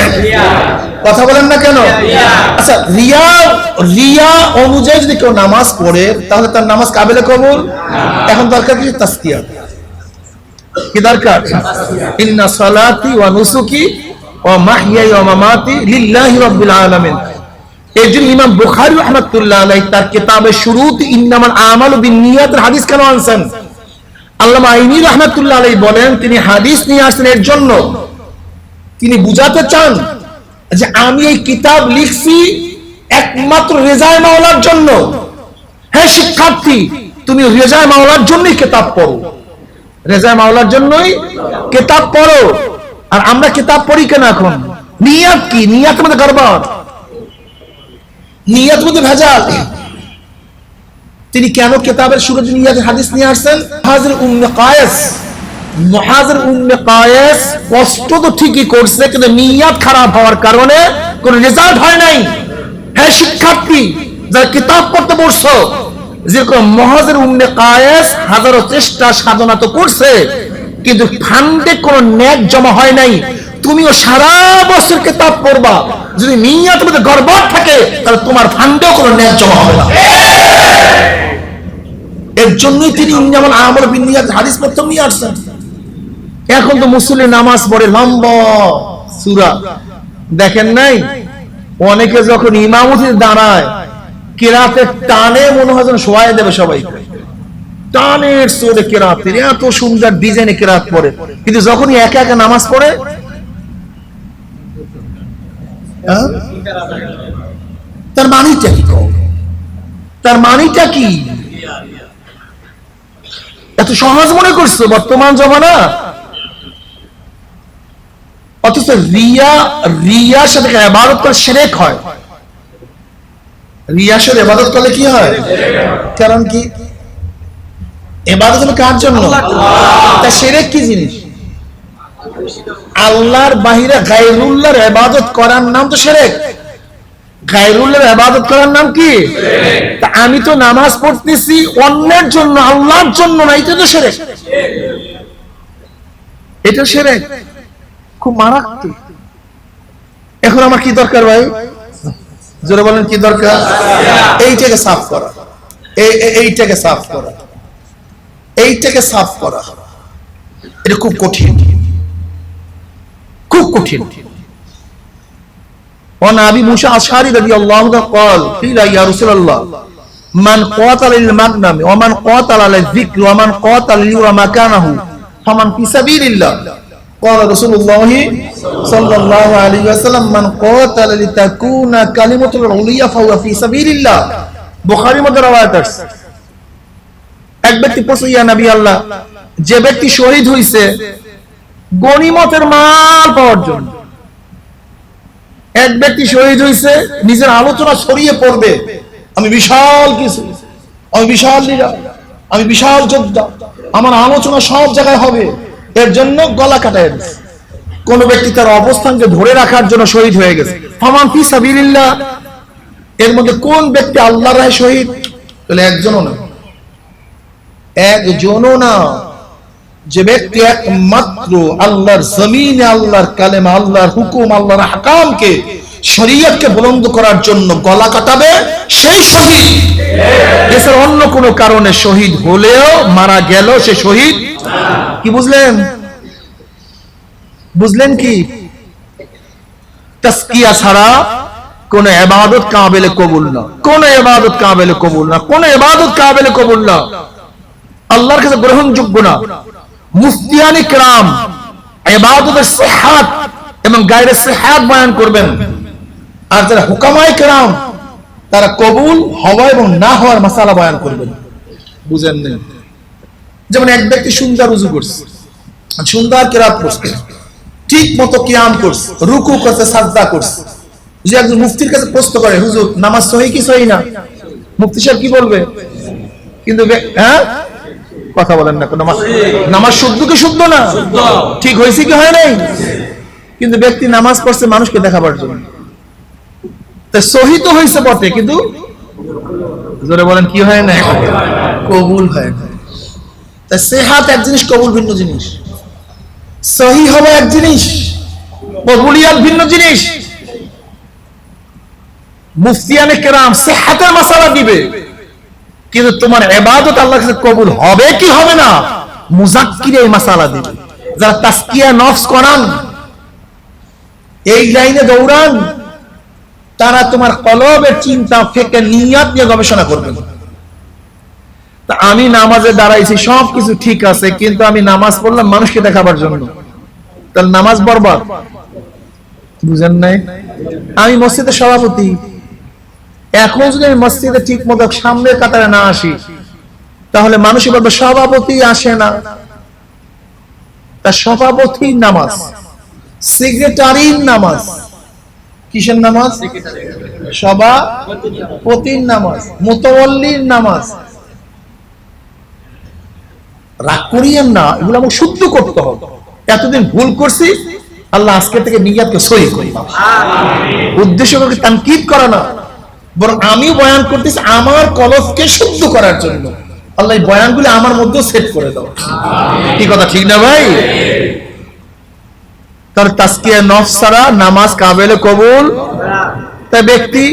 কথা বলেন না কেন? আচ্ছা, রিয়া রিয়া অনুযায়ী যদি কেউ নামাজ পড়ে তাহলে তার নামাজ কাবিলে কবুল। এখন দরকার কি? তাসকিয়া। কি দরকার? ইন্না সালাতি ওয়া নুসুকি ওয়া মাহইয়ায়া ওয়া মামাতি লিল্লাহি রাব্বিল আলামিন। এই জন্য ইমাম বুখারী রাহমাতুল্লাহ আলাইহি তার কিতাবে শুরুতে ইন্নামাল আমালু বিন্নিয়াতের হাদিস কেন আনছেন? আল্লামা আইনি রাহমাতুল্লাহ আলাইহি বলেন, তিনি হাদিস নিয়ে আসেন এর জন্য তিনি বুঝাতে চান যে আমি এই কিতাব লিখছি একমাত্র রেজায়ে মাওলার জন্য। হ্যাঁ শিক্ষার্থী, তুমি রেজায়ে মাওলার জন্যই কিতাব পড়ো, রেজায়ে মাওলার জন্যই কিতাব পড়ো। আর আমরা কিতাব পড়ি কেন এখন? নিয়াত কি? নিয়াতের মধ্যে গড়বড়, নিয়াত মধ্যে ভেজাল। তিনি কেন কিতাবের শুরুতে নিয়াতের হাদিস নিয়ে আসছেন? মুহাজির উম্মে কায়েস, মুহাজির উম্মে কায়েস কষ্ট তো ঠিকই করছে, কিন্তু নিয়াত খারাপ হওয়ার কারণে কোনো রেজাল্ট হয় নাই। হ্যাঁ শিক্ষার্থী, যারা কিতাব পড়তে বসছো, যেরকম মহাজের উম্মে কায়েস হাজারো চেষ্টা সাধনা তো করছে, কিন্তু ফান্ডে কোনো নেক জমা হয় নাই। তুমিও সারা বছর কিতাব পড়বা, যদি নিয়তের মধ্যে গড়বড় থাকে তাহলে তোমার ফান্ডেও কোনো নেক জমা হবে না। এর জন্যই তিনি ইন্নামাল আমালু বিন্নিয়াত হাদিস প্রথম নিয়ে আসছেন। এখন তো মুসল্লি নামাজ পড়ে লম্বা সূরা, দেখেন নাই অনেকে যখন ইমামতিতে দাঁড়ায় কেরাতের টানে মনে হয় যেন শোয়াই দেবে সবাই, টানের সোরে কেরাতের এত সুন্দর ডিজাইনে কেরাত পড়ে, কিন্তু যখনই একা একা নামাজ পড়ে তার মানিটা কি? তার মানিটা কি? এত সহজ মনে করছো বর্তমান জমানা? অথচ রিয়ার সাথে ইবাদত করে শিরক হয়। রিয়ার সাথে ইবাদত করলে কি হয়? কারণ কি? ইবাদত হলো কার জন্য? তা শিরক কি জিনিস? আল্লাহর বাহিরে গায়রুল্লাহর ইবাদত করার নাম তো শিরক। গায়রুল্লাহর ইবাদত করার নাম কি? তা আমি তো নামাজ পড়তেছি অন্যের জন্য, আল্লাহর জন্য না, এটা তো শিরক। এটা শিরক, খুব মারাত্মক। এখন আমার কি দরকার ভাই? জোরে বলেন কি দরকার? এইটাকে সাফ করা, এইটাকে সাফ করা, এইটাকে সাফ করা। এটা খুব কঠিন, খুব কঠিন। وعن أبي موسى الأشعري رضي الله عنه قال قيل يا رسول الله من قاتل للمغنم ومن قاتل للذكر ومن قاتل ليرى مكانه فمن في سبيل الله قال رسول الله صلى الله عليه وسلم من قاتل لتكون كلمة العليا فهو في سبيل الله বুখারীর মধ্যে রওয়ায়াত আছে। এক ব্যক্তি বলছে ইয়া নবী আল্লাহ, যে ব্যক্তি শহীদ হইছে গনিমতের মাল পাওয়ার জন্য, এক ব্যক্তি শহীদ হইছে নিজের আলোচনা ছড়িয়ে পড়বে, আমি বিশাল কিছু, আমি বিশাল লিডার, আমি বিশাল যোদ্ধা, আমার আলোচনা সব জায়গায় হবে, এর জন্য গলা কাটায় গেছে। কোন ব্যক্তি তার অবস্থানকে ধরে রাখার জন্য শহীদ হয়ে গেছে। ফামান ফি সাবিলিল্লাহ, এর মধ্যে কোন ব্যক্তি আল্লাহর রাহে শহীদ? তাহলে একজনও না, একজনও না। যে ব্যক্তি একমাত্র আল্লাহর জমিনে আল্লাহর কালেমা, আল্লাহর হুকুম, আল্লাহর আহকামকে, শরীয়তকে বুলন্দ করার জন্য গলা কাটাবে, সেই শহীদ। এছাড়া অন্য কোনো কারণে শহীদ হলেও মারা গেল সে শহীদ কি? বুঝলেন? বুঝলেন কি? তাসকিয়া ছাড়া কোন ইবাদত কাবিলে কবুল না, কোন ইবাদত কাবিলে কবুল না, কোন ইবাদত কাবিলে কবুল না, আল্লাহর কাছে গ্রহণযোগ্য না। মুফতিয়ানে কিরাম ইবাদতের সিহহাত এবং গায়রে সিহহাত বয়ান করবেন, আর যারা হুকামায়ে কিরাম তারা কবুল হওয়া এবং না হওয়ার মাসালা বয়ান করবেন। বুঝেন না? যেমন এক ব্যক্তি সুন্দর ওযু করছে, সুন্দর কিরাত করছে, ঠিক মতো কিয়াম করছে, রুকু করছে, সাজদা করছে। যে একজন মুফতির কাছে প্রশ্ন করে, হুজুর নামাজ সহি কি সহি না? মুফতি সাহেব কি বলবে? কিন্তু কথা বলেন না, নামাজ শুদ্ধ কি শুদ্ধ না? ঠিক হয়েছে কি হয় নাই? কিন্তু ব্যক্তি নামাজ পড়ছে মানুষকে দেখাবার জন্য, তা সহি তো হয়েছে বটে, কিন্তু জোরে বলেন কি হয় না? কবুল হয় না। তা সেহাত এক জিনিস, কবুল ভিন্ন জিনিস। সহি হওয়া এক জিনিস, কবুলিয়াত ভিন্ন জিনিস। মুফতিয়ানে কেরাম সেহাতের মাসালা দিবে, কিন্তু তোমার ইবাদত আল্লাহর কাছে কবুল হবে কি হবে না, মুজাক্কির এই মাসালা দিবে। যারা তাসকিয়া নফস করান, এই লাইনে দৌড়ান, তারা তোমার কলবের চিন্তা থেকে নিয়ত নিয়ে গবেষণা করবেন। তা আমি নামাজে দাঁড়াইছি, সবকিছু ঠিক আছে, কিন্তু আমি নামাজ পড়লাম মানুষকে দেখাবার জন্য, তাহলে নামাজ বরবাদ। বুঝেন নাই? আমি মসজিদের সভাপতি, এখন যদি আমি মসজিদে ঠিক মতো সামনের কাতারে না আসি, তাহলে মানুষই বলবে সভাপতি আসে না। তা সভাপতির নামাজ, সেক্রেটারির নামাজ, কিসের নামাজ? সভাপতির নামাজ, মুতাওয়াল্লির নামাজ। রাগ করিয়েন না, এগুলো আমাকে শুদ্ধ করতে হবে। এতদিন ভুল করছি, আল্লাহ আজকে থেকে নিয়তকে সহি করি। উদ্দেশ্য করে তানকিদ করা না, বরং আমি বয়ান করতেছি আমার কলবকে শুদ্ধ করার জন্য। আল্লাহ এই বয়ানগুলো আমার মধ্যে সেট করে দাও। কি কথা ঠিক না ভাই? তার তাসকিয়া নফস ছাড়া নামাজ কাবেলে কবুল। তাই ব্যক্তি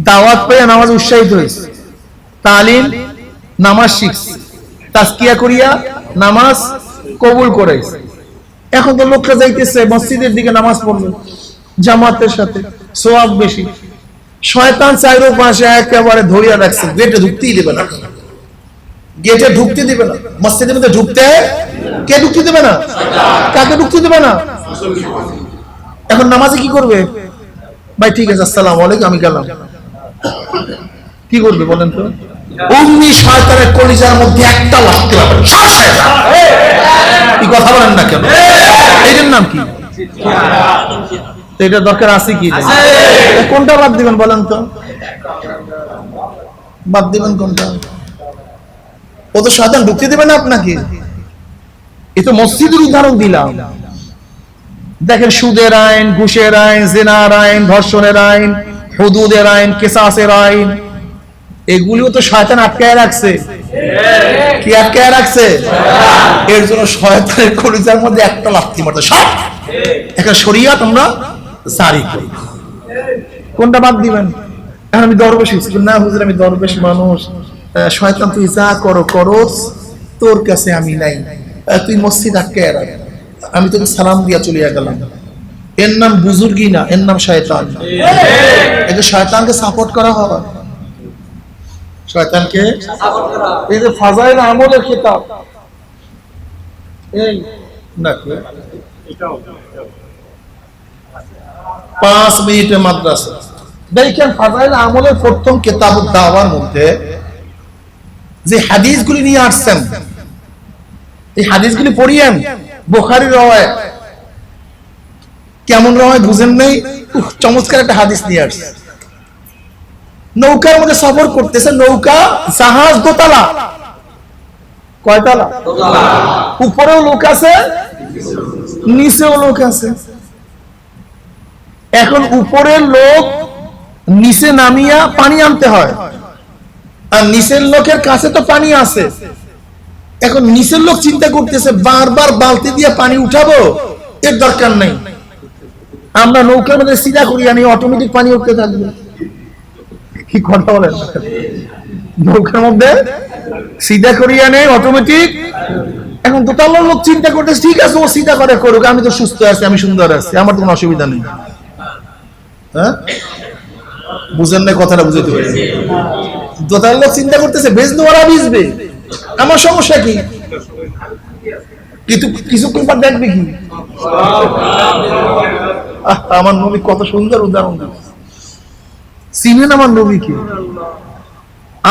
দাওয়াত পেয়ে নামাজ উৎসাহিত হয়েছে, তালিম নামাজ শিখছে, তাসকিয়া করিয়া নামাজ কবুল করেছে। এখন তো লোকটা যাইতেছে মসজিদের দিকে নামাজ পড়বে জামাতের সাথে, সওয়াব বেশি। শয়তান চাইরো পাশে একেবারে ধরিয়া রাখছে, গেটে ঢুকতেই দেবে না, গেটে ঢুকতে দিবে না। মসজিদের মধ্যে ঢুকতে কে ঢুকতে দেবে না? কাকে ঢুকতে দেবে না? এখন নামাজে কি করবে? ভাই ঠিক আছে, আসসালামু আলাইকুম, আমি গেলাম। কি করবে বলেন তো? অমনি শয়তানের কলিজার মধ্যে একটা লাগতে হবে। কি কথা বলেন না কেন? এটার নাম কি? এটা দরকার আছে কি? কোনটা বাদ দিবেন বলেন তো? বাদ দিবেন কোনটা? ও তো শয়তান ঢুকতে দেবে না আপনাকে। এ তো মসজিদের উদাহরণ দিলাম। দেখেন সুদের আইন, ঘুষের আইন, জিনার আইন, ধর্ষণের আইন, হুদুদের আইন, কিসাসের আইন, এগুলিও তো শয়তান আটকায় রাখছে। কি আটকায় রাখছে? এর জন্য শয়তানের কলিজার মধ্যে একটা লাথি মারতে সব একটা শরিয়াত আমরা জারি করি। কোনটা বাদ দিবেন? এখন আমি দরবেশ না হুজুর, আমি দরবেশ মানুষ। শয়তান তুই যা করো করস, তোর কাছে আমি নাই, তুই মসজিদ আটকায় রাখ, আমি তোকে সালাম দিয়া চলিয়া গেলাম। এর নাম বুজুর্গি না, এর নাম শয়তান। এই যে শয়তানকে সাপোর্ট করা হয়, শয়তানকে এই যে ফাজাইল আমলের কিতাব, এই না 5 মিনিটের মাদ্রাসা দেখেন, ফাজাইল আমলের প্রথম কিতাবুদ দাওয়ার মধ্যে যে হাদিসগুলি নিয়ে আসছেন, এই হাদিসগুলি পড়িয়েন। বুখারীর রওয়ায়াত, কেমন রওয়ায়াত বুঝেন নাই? চমৎকার একটা হাদিস নিয়ে আসছে। নৌকার মধ্যে সফর করতেছে, নৌকা জাহাজ দোতলা। কয়তলা? উপরেও লোক আছে, নিচেও লোক আছে। এখন উপরের লোক নিচে নামিয়া পানি আনতে হয়, আর নিচের লোকের কাছে তো পানি আছে। এখন নিচের লোক চিন্তা করতেছে বারবার বালতি দিয়ে পানি উঠাবো, এর দরকার নেই, আমরা নৌকার মধ্যে সিধা করি আনি, অটোমেটিক পানি উঠতে থাকবে। কি কথা বলেন? নৌকার মধ্যে সিধা করিয়া নেই, অটোমেটিক। এখন দোতলার লোক চিন্তা করতেছে ঠিক আছে, ও সিধা করে করুক, আমি তো সুস্থ আছি, আমি সুন্দর আছি, আমার তো কোনো অসুবিধা নেই। হ্যাঁ, বুঝেন না কথাটা? বুঝতে পারি। দোতলার লোক চিন্তা করতেছে বেচতে ওরা ভিজবে, আমার সমস্যা কি? কিন্তু কিছুক্ষণ পর দেখবে কি আমার নবী কত সুন্দর উদাহরণ দিচ্ছে। চিনেন আমার নবীকে?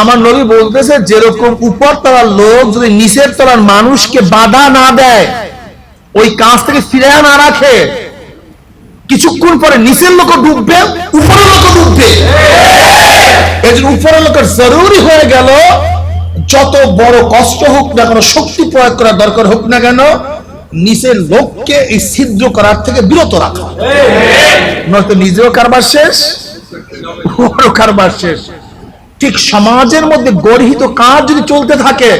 আমার নবী বলতেছে যেরকম উপর তলার লোক যদি নিচের তলার মানুষকে বাধা না দেয়, ওই কাজ থেকে ফিরে না রাখে, কিছুক্ষণ পরে নিচের লোক ডুববে, উপরের লোক ডুববে। এই জন্য উপরের লোকের জরুরি হয়ে গেল যত বড় কষ্ট হোক না কেন, শক্তি প্রয়োগ করার দরকার হোক না কেন, নিচের লোককে এই ছিদ্র করার থেকে বিরত রাখা, নয়তো নিজেও কারবার শেষ, ওরও কারবার শেষ। ঠিক সমাজের মধ্যে গর্হিত কাজ যদি চলতে থাকে,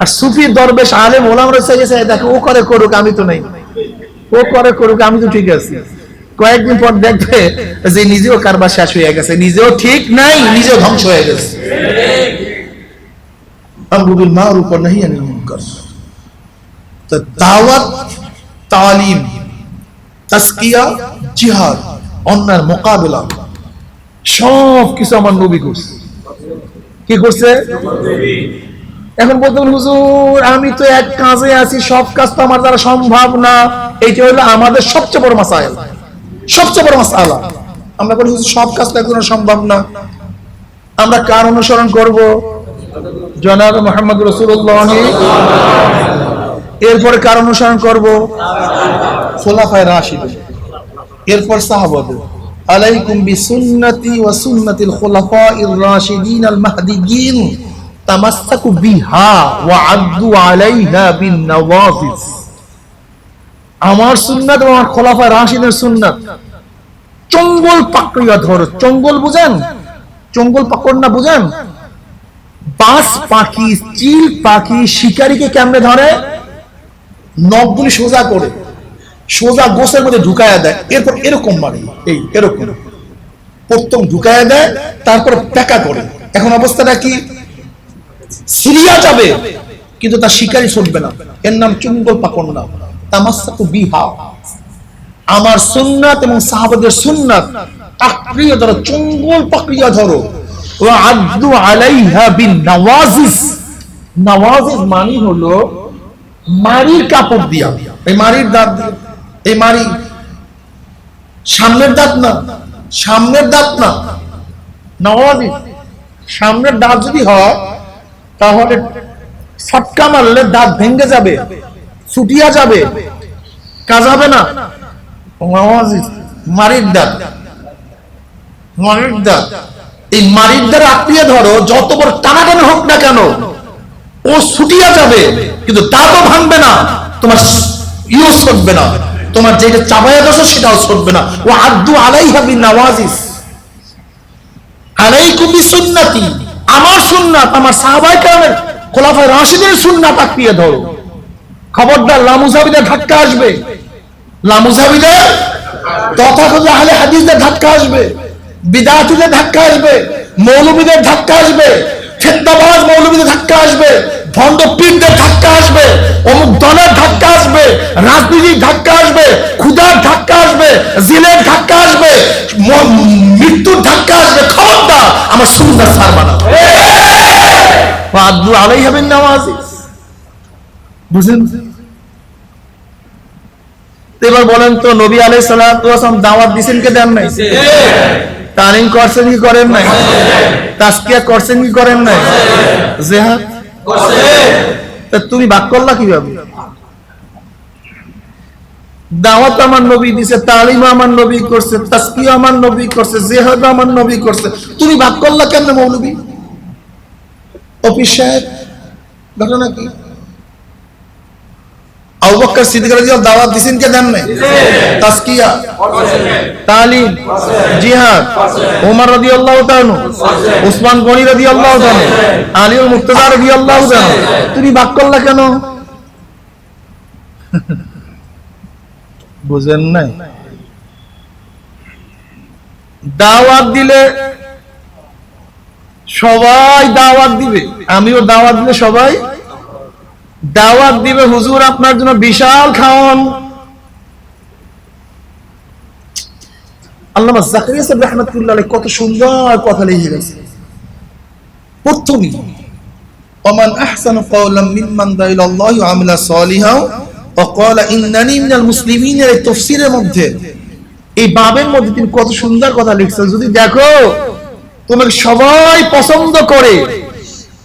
আর সুফি দরবেশ আলেম ওলামারা চাইছে দেখো ও করে করুক, আমি তো নাই, ও করে করুক, আমি তো ঠিক আছি। কয়েকদিন পর দেখবে যে নিজেও কারবার শেষ হয়ে গেছে, নিজেও ঠিক নাই, নিজেও ধ্বংস হয়ে গেছে। আমরু বিল মারুফ ওয়া নাহয়ু আনিল মুনকার। তো দাওয়াত, তালিম, তাসকিয়া, জিহাদ, অন্যায়ের মোকাবেলা সব কিছু আমার নবী করছে। কি করছে? এখন বলতে হুজুর আমি তো এক কাজে আছি, সব কাজ তো আমার দ্বারা সম্ভব না। এইটা হলো আমাদের সবচেয়ে বড় মাসাইল, সবচেয়ে বড় মাসআলা। আমরা বলি হুজুর সব কাজ তো এখন সম্ভব না। আমরা কার অনুসরণ করব? জনাব মুহাম্মদ রাসূলুল্লাহ। এরপরে কার অনুসরণ করব? খোলাফায়ে রাশিদুন। এরপর সাহাবাদের। আলাইকুম বিসুন্নতি ওয়া সুন্নাতিল খুলাফাইর রাশিদিন আল মাহদিয়িন তামাসসাকু বিহা ওয়া আদ্দু আলাইহা বিন নওয়াজিজ। আমার সুন্নাত এবং আমার খোলাফায়ে রাশিদের সুন্নাত চঙ্গল পাকড়িয়া ধরো। চঙ্গল বুঝেন? চঙ্গল পাকড় না বুঝেন? বাস পাখি, চিল পাখি শিকারীকে কেমনে ধরে? নখগুলি সোজা করে সোজা গোছের মধ্যে ঢুকায়া দেয়, এরপর এরকম মারে, এই এরকম প্রথম ঢুকায়া দেয়, তারপর প্যাকা করে। এখন অবস্থাটা কি? সিরিয়া যাবে কিন্তু তার শিকারী ছুটবে না, এর নাম চঙ্গল পাকড় না। তামাসসাকু বিহা, আমার সুন্নাত এবং সাহাবাদের সুন্নাত আঁকড়িয়ে ধরো, চঙ্গল পাকড়িয়া ধরো। ওয়া আদু আলাইহা বিন নওয়াজিস, নওয়াজিস মানে হলো মারির কাপড় দিয়া, এই মারির দাঁত দিয়ে, এই মারি সামনের দাঁত না, সামনের দাঁত না, নওয়াজিস সামনের দাঁত যদি হয় তাহলে ফটকা মারলে দাঁত ভেঙে যাবে, ছুটিয়া যাবে, কাজ হবে না। নওয়াজিস মারির দাঁত, মারির দাঁত, এই মারির দ্বারা আঁকড়িয়ে ধরো, যত বড় টানাটানি হোক না কেন ও ছুটিয়া যাবে, কিন্তু দাঁতও ভাঙবে না, তোমার ইউজ করবে না, তোমার যেটা চাবাইয়া দোষ সেটাও ছুটবে না। ও আদু আলাইহা বিন নওয়াজিস, আলাইকুম বিসুন্নতি, আমার সুন্নাত, আমার সাহাবায়ে কেরামের খোলাফায়ে রাশিদের সুন্নাত আঁকড়িয়ে ধরো। খবরদার লামুজাবিদের ধাক্কা আসবে, লামুজাবিদের তথাকথিত আহলে হাদিসদের ধাক্কা আসবে, বিদআতীদের ধাক্কা আসবে, মৌলবীদের ধাক্কা আসবে, ফিতনাবাজ মৌলবীদের ধাক্কা আসবে, ভণ্ড পীরদের ধাক্কা আসবে, অমুক দলের ধাক্কা আসবে, রাজনীতির ধাক্কা আসবে, ক্ষুধার ধাক্কা আসবে, জিলের ধাক্কা আসবে, মৃত্যুর ধাক্কা আসবে। খবরদার আমার সুন্নাত ছাড়বা না। ওয়াদু আলাইহা বিন নওয়াজিস, বুঝেন? এবার বলেন তো, নবী আলাইহিস সালাতু ওয়াস সালাম দাওয়াত দিবেন কে দেন নাই? তালিম করছেন কি করেন নাই? তাজকিয়া করছেন কি করেন নাই? জিহাদ করছেন। তা তুমি ভাগ করলা কিভাবে? দাওয়াত আমার নবী দিছে, তালিম আমার নবী করছে, তাজকিয়া আমার নবী করছে, জিহাদ আমার নবী করছে, তুমি ভাগ করলা কেমনে মৌলবী? অফিস সাহেব ঘটনা কি? আবু বকর সিদ্দিক রাদিয়াল্লাহু দাওয়াত দিছেন কে দেন নাই? তাজকিয়া, তালিম, জিহাদ। ওমর রাদিয়াল্লাহু তাআলা, উসমান গনি রাদিয়াল্লাহু তাআলা, আলীউল মুর্তজা রাদিয়াল্লাহু তাআলা, তুমি ভাগ করলা কেন? বুঝেন নাই? দাওয়াত দিলে সবাই দাওয়াত দিবে, আমিও দাওয়াত দিলে সবাই দাওয়াত দিবে। হুজুর আপনার জন্য বিশাল খাওয়ান। আল্লামা জাকারিয়া সাহেব রাহমাতুল্লাহ আলাইহি কত সুন্দর কথা লিখে গেছে। প্রথমেই ওমান আহসানু কাওলাম মিম্মান দা ইলাল্লাহি ওয়া আমিলা সালিহান ওয়া ক্বালা ইন্নানি মিনাল মুসলিমিন, এর তাফসীরের মধ্যে, এই বাবের মধ্যে তিনি কত সুন্দর কথা লিখছেন। যদি দেখো তোমাকে সবাই পছন্দ করে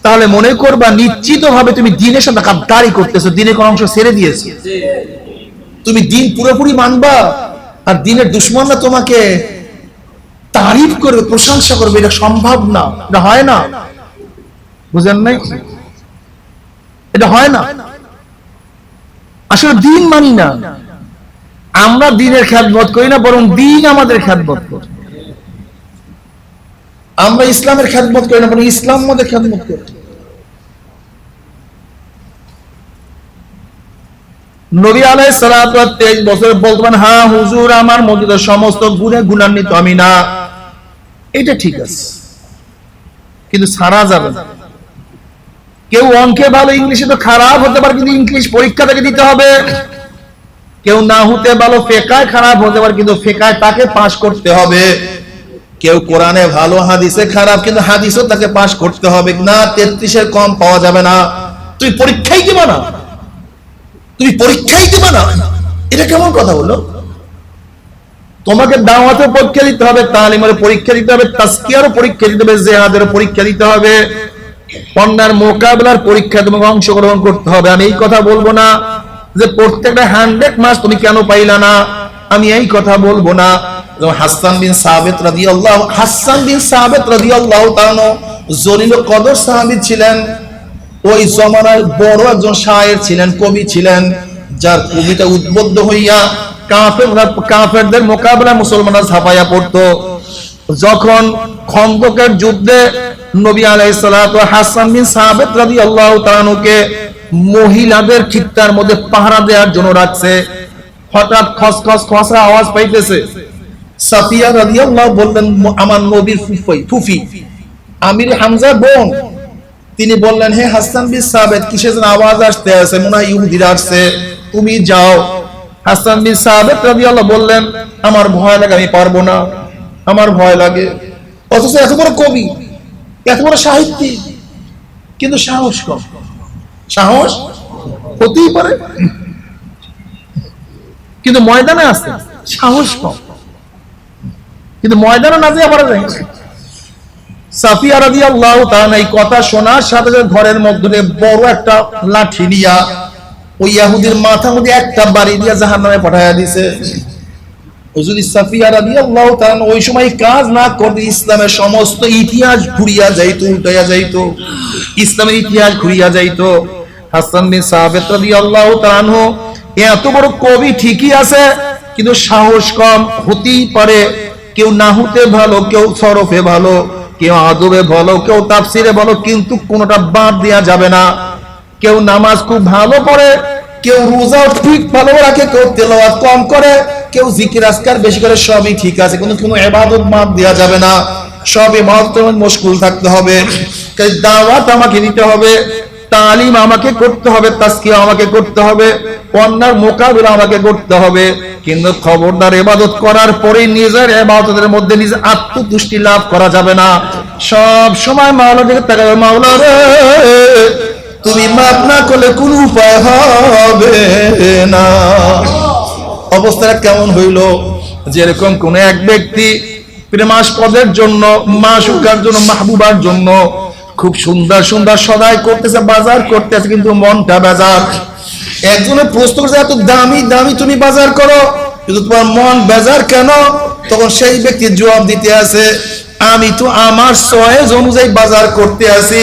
তাহলে মনে করবা নিশ্চিত ভাবে তুমি দিনের সাথে গাদ্দারি করতেছো, দিনের কোন অংশ ছেড়ে দিয়েছো। তুমি দিন পুরোপুরি মানবা আর দিনের দুশমনরা তোমাকে তারিফ করবে, প্রশংসা করবে, এটা সম্ভব না, এটা হয় না। বুঝেন নাই? এটা হয় না। আসলে দিন মানি না আমরা, দিনের খেদমত করি না, বরং দিন আমাদের খেদমত করে। আমরা ইসলামের খেদমত করি না, বরং ইসলাম আমাদের খেদমত করে। নবী আলাইহিস সালাতু ওয়াস 23 বছর বলতেন, হ্যাঁ হুজুর আমার মধ্যে তো সমস্ত গুণে গুণান্বিত আমি না, এটা ঠিক আছে, কিন্তু ছাড়া যাবে না। কেউ অঙ্কে ভালো, ইংলিশে তো খারাপ হতে পারে, কিন্তু ইংলিশ পরীক্ষা থেকে দিতে হবে। কেউ না হতে ভালো, ফিকহে খারাপ হতে পারে, কিন্তু ফিকহে তাকে পাস করতে হবে। কেউ কোরআনে ভালো, হাদিসে খারাপ, কিন্তু হাদিসও তাকে পাস করতে হবে। না 33-এর কম পাওয়া যাবে না। তুই পরীক্ষাই দিবা না, তুমি পরীক্ষাই দিবা না, এটা কেমন কথা হলো? তোমাকে দাওয়াতের পরীক্ষা দিতে হবে, তালিমের পরীক্ষা দিতে হবে, তাজকিয়ারও পরীক্ষা দিতে হবে, জিহাদের পরীক্ষা দিতে হবে, অন্যার মোকাবেলার পরীক্ষা তোমাকে অংশগ্রহণ করতে হবে। আমি এই কথা বলবো না যে প্রত্যেকটা 100 মাস তুমি কেন পাইলা না, আমি এই কথা বলবো না। হাসান বিন সাবিত রাদিয়াল্লাহু তাআলা জলিল কদর সাহাবী ছিলেন, ওই জমানার বড় একজন শায়ের ছিলেন, কবি ছিলেন, যার কবিতা উদ্বুদ্ধ হইয়া কাফেরদের মোকাবেলায় মুসলমানরা ঝাঁপাইয়া পড়তো। যখন খন্দকের যুদ্ধে নবী আলাইহিস সালাতু হাসান বিন সাবিত রাদিয়াল্লাহু তাআলা আনহুকে মহিলাদের খিত্তার মধ্যে পাহারা দেওয়ার জন্য রাখছে। হঠাৎ খসখস খসা আওয়াজ পাইতেছে। সাফিয়া রাদিয়াল্লাহু বললেন, আমার নবীর ফুফি আমির হামজা বোন, তিনি বললেন, হে হাসান বিন সাবিত, কিসের যেন আওয়াজ আসতে আছে, মনে হয় ইহুদিরা আসছে, তুমি যাও। হাসান বিন সাবিত রাদিয়াল্লাহু বললেন, আমার ভয় লাগে, আমি পারবো না, আমার ভয় লাগে। অথচ এত বড় কবি, এত বড় সাহিত্যিক, কিন্তু সাহস কম। সাহস হতেই পারে, কিন্তু ময়দানে আছে সাহস কম, কিন্তু ময়দানে না যেতে পারে। সাফিয়া রাদিয়াল্লাহু তাআলা এই কথা শোনার সাথে সাথে ঘরের মধ্যে বড় একটা লাঠি নিয়া ওই ইহুদির মাথার মধ্যে একটা বাড়ি দিয়া জাহান্নামে পাঠায়া দিছে। যদি সাফিয়া রাদিয়াল্লাহু তাআলা ওই সময় কাজ না করতে, ইসলামের সমস্ত ইতিহাস ঘুরিয়া যাইতো, উল্টাইয়া যাইতো, ইসলামের ইতিহাস ঘুরিয়া যাইতো। হাসান বিন সাবিত রাদিয়াল্লাহু তাআলা এত বড় কবি ঠিকই আছে, কিন্তু সাহস কম। হতেই পারে কেউ নাহুতে ভালো, কেউ সরফে ভালো, কেউ আদবে ভালো, কেউ তাফসিরে ভালো, কিন্তু কোনোটা বাদ দেওয়া যাবে না। কেউ নামাজ খুব ভালো পড়ে, কেউ রোজা ঠিক ভালো রাখে, কেউ তেলাওয়াত কম করে, কেউ জিকির আজকার বেশি করে, সবই ঠিক আছে, কিন্তু কোনো ইবাদত বাদ দেওয়া যাবে না। সব ইবাদতের মধ্যে মশগুল থাকতে হবে। দাওয়াত আমাকে দিতে হবে, তালিম আমাকে করতে হবে, তাজকিয়া আমাকে করতে হবে, অন্যার মোকাবিলা আমাকে করতে হবে। কিন্তু খবরদার ইবাদত করার পরে নিজের ইবাদতের মধ্যে নিজে আত্মতুষ্টি লাভ করা যাবে না। সব সময় মাওলার দিকে তাকাবে, মাওলা রে তুমি মাফ না করলে কোনো উপায় হবে না। অবস্থাটা কেমন হইল? যেরকম কোন এক ব্যক্তি প্রেমাস্পদের জন্য, মাসুকার জন্য, মাহবুবার জন্য খুব সুন্দর সুন্দর সদাই করতেছে, বাজার করতেছে, কিন্তু মনটা বেজার। একজনে প্রশ্ন করছে, এত দামি দামি তুমি বাজার করো, কিন্তু তোমার মন বেজার কেন? তখন সেই ব্যক্তি জবাব দিতে আছে, আমি তো আমার চয়েস অনুযায়ী বাজার করতে আছি,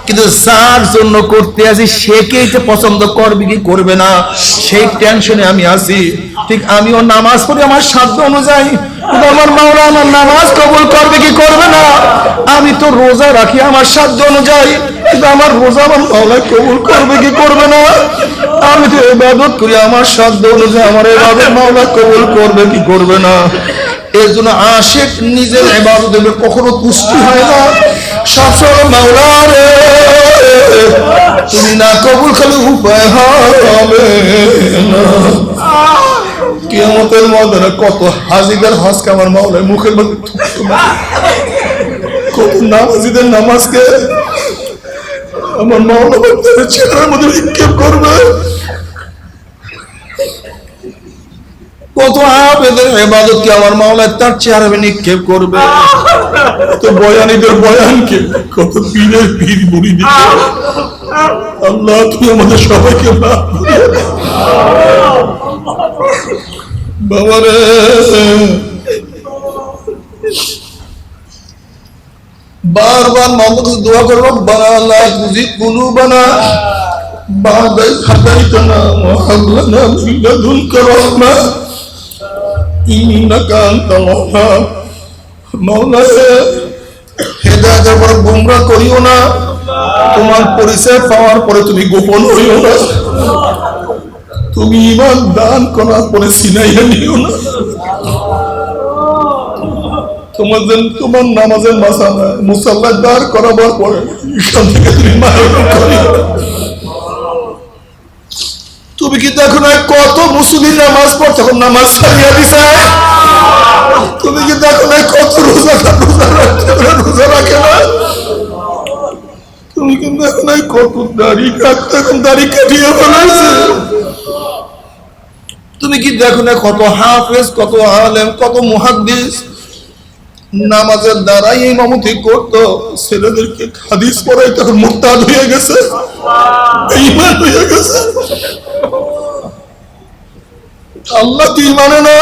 কিন্তু যার জন্য করতে আছি সে কে এটা পছন্দ করবে কি করবে না, সেই টেনশনে আমি আছি। ঠিক আমিও নামাজ পড়ি আমার সাধ্য অনুযায়ী, কিন্তু আমার মাওলা আমার নামাজ কবুল করবে কি করবে না। আমি তো রোজা রাখি আমার সাধ্য অনুযায়ী, কিন্তু আমার রোজা আমার মাওলা কবুল করবে কি করবে না। আমি তো ইবাদত করি আমার সাধ্য অনুযায়ী, আমার ইবাদত মাওলা কবুল করবে কি করবে না। এর জন্য আশিক নিজের ইবাদতে কখনো তুষ্টি হয় না, সবসময় মাওলা রে তুমি না কবুল করলে উপায় হবে না। কিয়ামতের ময়দানে কত হাজিদের হজকে আমার মাওলার মুখের মধ্যে, কত নামাজিদের নামাজকে আমার মাওলা তাদের চেহারার মধ্যে নিক্ষেপ করবে, কত আবেদের ইবাদতকে আমার মাওলা তার চেহারায় নিক্ষেপ করবে। কত বয়ানীদের বয়ানকে, কত পীরের পীর মুরিদকে। আল্লাহ তুমি আমাদের সবাইকে মাফ করে বাবারে। বারবার মাওলার কাছে দোয়া করব, রব্বানা লা তুযিগ কুলুবানা বা'দা ইয হাদাইতানা ওয়া হাব লানা মিন লাদুনকা রাহমা ইন্নাকা আনতাল ওয়াহ্হাব। মাওলা হেদায়েতের পর গোমরাহ করিও না, তোমার পরিচয় পাওয়ার পরে তুমি গোপন হইও না, তুমি ঈমান দান করার পরে ছিনাইয়া নিও না। তোমার নামাজের মুসাল্লায় দাঁড় করাবার পরে এখান থেকে তুমি মারণ করিও। তুমি কি দেখো না কত মুসলিম নামাজ পড়ে তখন নামাজ ছাড়িয়া দিছে? তুমি কি দেখো না কত রোজা রাখে না? তুমি কি দেখো না কত দাড়ি কাটতে এখন দাড়ি কাটিয়ে ফেলেছে? তুমি কি দেখো না কত হাফেজ, কত আলেম, কত মুহাদ্দিস নামাজের দ্বারাই ইমামতি করতো, ছেলেদেরকে হাদিস পড়াই তখন মুরতাদ হয়ে গেছে, ঈমান হয়ে গেছে। আল্লাহ কি মানে না?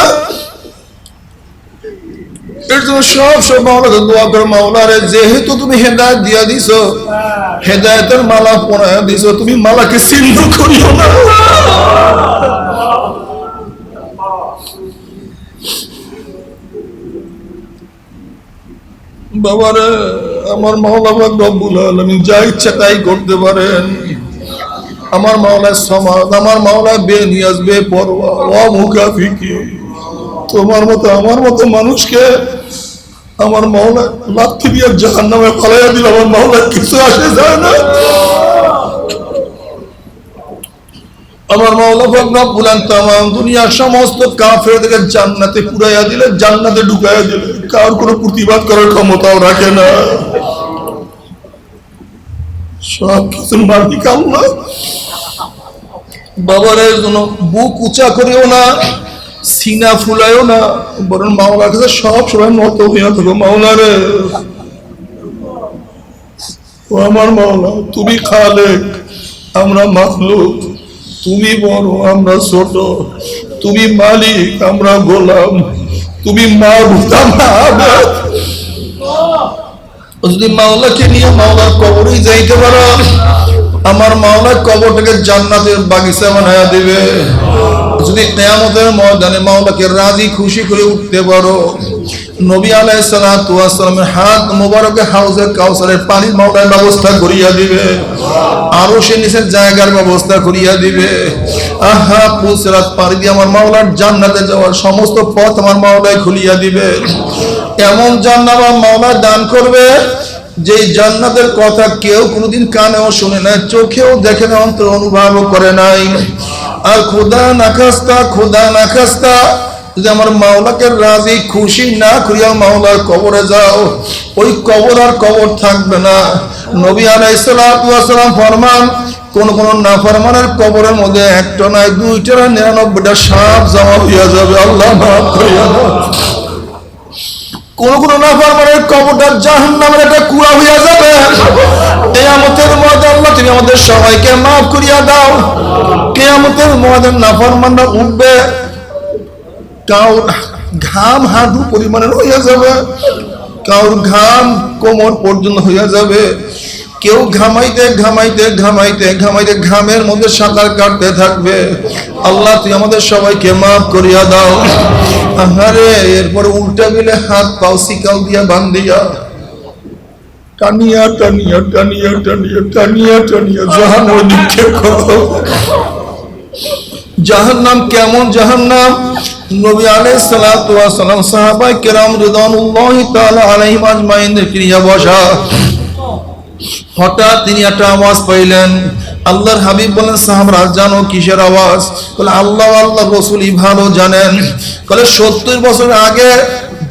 এর জন্য সব মাওলাকে দোয়া করে, মাওলা রে যেহেতু তুমি হেদায়েত দিয়া দিছো, হেদায়েতের মালা পরায়া দিছো, তুমি মালাকে ছিন্ন করিও না। বাবারে, আমার মাওলা পাক রব্বুল আলামিন যা ইচ্ছা তাই করতে পারেন। আমার মাওলা সমাদ, আমার মাওলা বেনিয়াজ, বেপরোয়া, অমুখাফিকি। তোমার মতো আমার মতো মানুষকে আমার মাওলা লাথি দিয়ে জাহান্নামে ফালাইয়া দিল। আমার মাওলা কিছু আসে যায় না। আমার মাওলা পাক রব্বুল আলামিন তামাম দুনিয়ার সমস্ত কাফেরদেরকে জান্নাতে পুরাইয়া দিলে, জান্নাতে ঢুকাইয়া দিলে, কার কোনো প্রতিবাদ করার ক্ষমতাও রাখে না। সব কিছু মালিক আল্লাহ। বাবার জন্য বুক উঁচা করিও না, সিনা ফুলাইও না, বরং মাওলার কাছে সব সময় নত হইয়া থাকো। মাওলা রে, ও আমার মাওলা, তুমি খালেক, আমরা মাখলুক। তুমি বড়, আমরা ছোট। তুমি মালিক, আমরা গোলাম। তুমি মাবুদ, আমরা আবাদ। যদি মাওলাকে নিয়ে মাওলার কবরে যাইতে পারো, আমার মাওলা কবরটাকে জান্নাতের বাগিচা বানায়া দিবে। যদি কিয়ামতের ময়দানে মাওলাকে রাজি খুশি করে উঠতে পারো, নবী আলাইহিস সালাতু ওয়াস সালামের হাত মোবারকে হাউজে কাউসারের পানির মাওলার ব্যবস্থা করিয়া দিবে, আরশের নিচে জায়গার ব্যবস্থা করিয়া দিবে। আহা, পুসরাত পাড়ি দিয়ে আমার মাওলার জান্নাতে যাওয়ার সমস্ত পথ আমার মাওলাই খুলিয়া দিবে। এমন জান্নাত আমার মাওলা দান করবে যে জান্নাতের কথা কেউ কোনোদিন কানেও শুনে নাই, চোখেও দেখে না, অন্তর অনুভবও করে নাই। আর খোদা না খাস্তা যদি আমার মাওলাকে রাজি খুশি না করিয়া মাওলার কবরে যাও, ওই কবর আর কবর থাকবে না। নবী আলাইহিস সালাতু ওয়াস সালাম ফরমান, কোন কোন নাফরমানের কবরের মধ্যে একটা নয়, দুইটা না 99টা সাপ জমা হইয়া যাবে। আল্লাহ মাফ করিয়া দাও। কোন কোন নাফরমানের কবরটা জাহান্নামের একটা কুয়া হইয়া যাবে। কিয়ামতের ময়দানে আল্লাহ তুমি আমাদের সবাইকে মাফ করিয়া দাও। কিয়ামতের ময়দানে নাফরমানরা উঠবে, কাউর ঘাম হাঁটু পরিমাণের হইয়া যাবে, কাউর ঘাম কোমর পর্যন্ত হইয়া যাবে। কেউ ঘামাইতে ঘামাইতে ঘামাইতে ঘামাইতে ঘামের মধ্যে সাঁতার কাটতে থাকবে। আল্লাহ তুই আমাদের সবাইকে মাফ করিয়া দাও। আহারে, এরপরে উল্টা গেলে হাত পাও শিকাল দিয়া বান্ধিয়া টানিয়া টানিয়া টানিয়া টানিয়া টানিয়া টানিয়া জাহান্নামে নিক্ষেপ করো। জাহান্নাম কেমন জাহান্নাম? নবী আলাইহিস সালাতু ওয়াস সালাম সাহাবায়ে কেরাম রিদওয়ানুল্লাহি তাআলা আলাইহিম আজমাইনদের ক্রিয়া বসা। হঠাৎ তিনি একটা আওয়াজ পাইলেন। আল্লাহর হাবিব বলেন, সাহাবারা জানো কিসের আওয়াজ? বলে আল্লাহ আল্লাহর রাসূলই ভালো জানেন। বলে 70 বছর আগে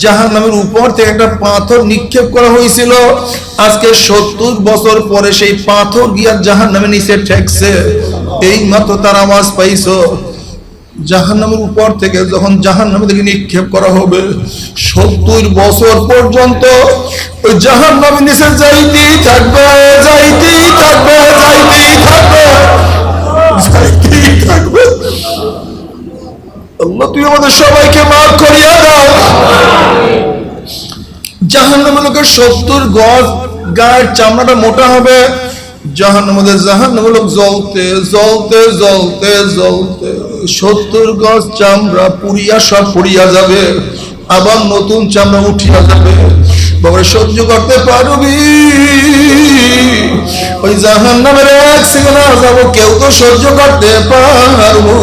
জাহান্নামের উপর থেকে একটা পাথর নিক্ষেপ করা হয়েছিল, আজকে 70 বছর পরে সেই পাথর গিয়া জাহান্নামের নিচে ঠেকছে। এই মাত্র তার আওয়াজ পাইছো। জাহান্নামের উপর থেকে যখন জাহান্নামে থেকে নিক্ষেপ করা হবে, 70 বছর পর্যন্ত ওই জাহান্নামের নিচে যাইতেই থাকবে, যাইতেই থাকবে, যাইতেই থাকবে, যাইতেই থাকবে। আল্লাহ তুই আমাদের সবাইকে মাফ করিয়া দাও। জাহান্নামের লোকের 70 গজ গায়ের চামড়াটা মোটা হবে। জাহান্নামের লোক জ্বলতে জ্বলতে জ্বলতে জ্বলতে 70 গজ চামড়া পুড়িয়া সব পুড়িয়া যাবে, আবার নতুন চামড়া উঠিয়া যাবে। বাবা সহ্য করতে পারবি? ওই জাহান্নামের এক সেকেন্ড যাব, কেউ তো সহ্য করতে পারবো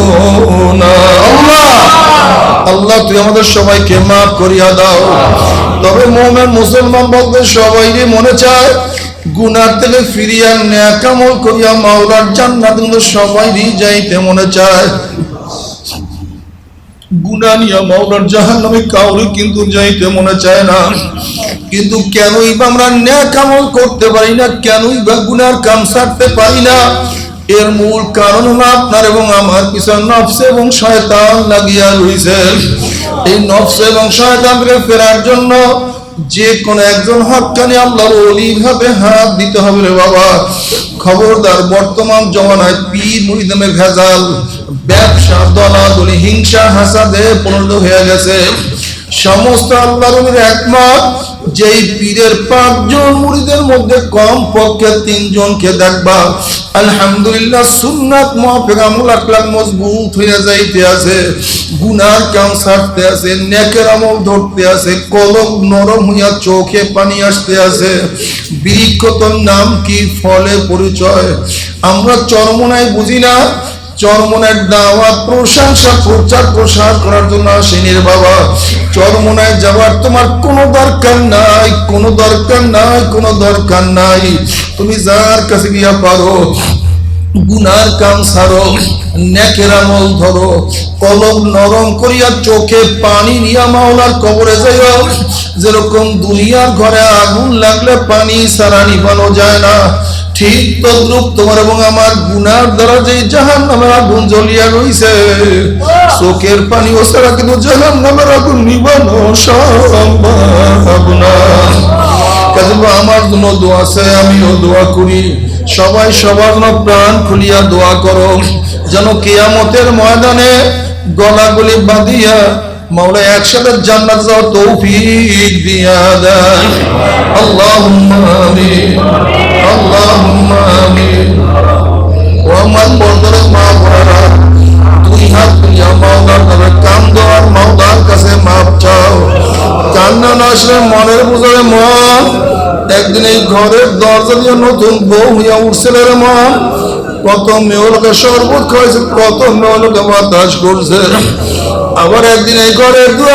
না। আল্লাহ আল্লাহ তুই আমাদের সবাইকে মাফ করিয়া দাও। তবে মুমিন মুসলমান বলতে সবাইরই মনে চায় গুনার থেকে ফিরিয়া নেক আমল করিয়া মাওলার জান্নাত সবাইরই যাইতে মনে চায়। গুনাহ নিয়া মাওলার জাহান্নামে কাউরে কিন্তু যাইতে মনে চায় না। কিন্তু কেনই বা আমরা নেক আমল করতে পারি না, কেনই বা গুনার কাম ছাড়তে পারি না? এর মূল কারণ হলো আপনার এবং আমার পিছনে নফস এবং শয়তান লাগিয়া রয়েছে। এই নফস এবং শয়তানকে ফেরার জন্য যে কোন একজন হক্কানি আল্লাহর ওলি ভাবে হাত দিতে হবে রে বাবা। খবরদার, বর্তমান জমানায় পীর মুরিদের ভেজাল, ব্যবসা, দলাদলি, হিংসা, হাসাদে পরিণত হয়ে গেছে। সমস্ত আল্লাহর ওলির একমত যেই পীরের 5 জন মুরিদের মধ্যে কম পক্ষে 3 জনকে দেখবা আলহামদুলিল্লাহ সুন্নাত মুআফিক আমল আখলাক মজবুত হয়ে যাইতে আছে, গুনার কাম ছাড়তে আছে, নেকের আমল ধরতে আছে, কলব নরম হইয়া চোখে পানি আসতে আছে। বৃক্ষতর নাম কি, ফলে পরিচয়। আমরা চরমনায় বুঝি না, চরমনের দাওয়াত প্রশংসা প্রচার প্রসার করার জন্য আসেনির বাবা। চরমনায় যাওয়ার তোমার কোনো দরকার নাই, কোনো দরকার নাই, কোনো দরকার নাই। তুমি যার কাছে গিয়া পারো গুনার কাম ছাড়ো, নেকের আমল ধরো, কলম নরম করিয়া চোখে পানি নিয়া মাওলার কবরে যাইও। যেরকম দুনিয়ার ঘরে আগুন লাগলে পানি ছাড়া নিভানো যায় না, ঠিক তদ্রুপ তোমার এবং আমার গুনার দ্বারা যে জাহান্নামের আগুন জ্বলিয়া রইছে, চোখের পানি ও ছাড়া কিন্তু জাহান্নামের আগুন নিভানো সম্ভব না। কাজে আমার জন্য দোয়া আছে, আমিও দোয়া করি। সবাই সবার জন্য প্রাণ খুলিয়া দোয়া করো, যেন কিয়ামতের ময়দানে গলাগলি বাঁধিয়া মাওলা একসাথে জান্নাত যাওয়ার তৌফিক দিয়া দেয়। আল্লাহুম্মা আমিন, আল্লাহুম্মা আমিন। ও আমার পর্দার মা বোনেরা, দুই হাত তুলিয়া মাওলার কাছে কান্দো আর মাওলার কাছে মাপ চাও। কান্না না আসলে মনের বোঝারে মন একদিন এই ঘরের দরজা দিয়ে নতুন বউ হইয়া উঠছিল রে মন। কত মেয়েলোকে শরবত খাওয়াইছে, কত মেয়েলোকে বাতাস করছে, আবার একদিন এই ঘরের দুয়ার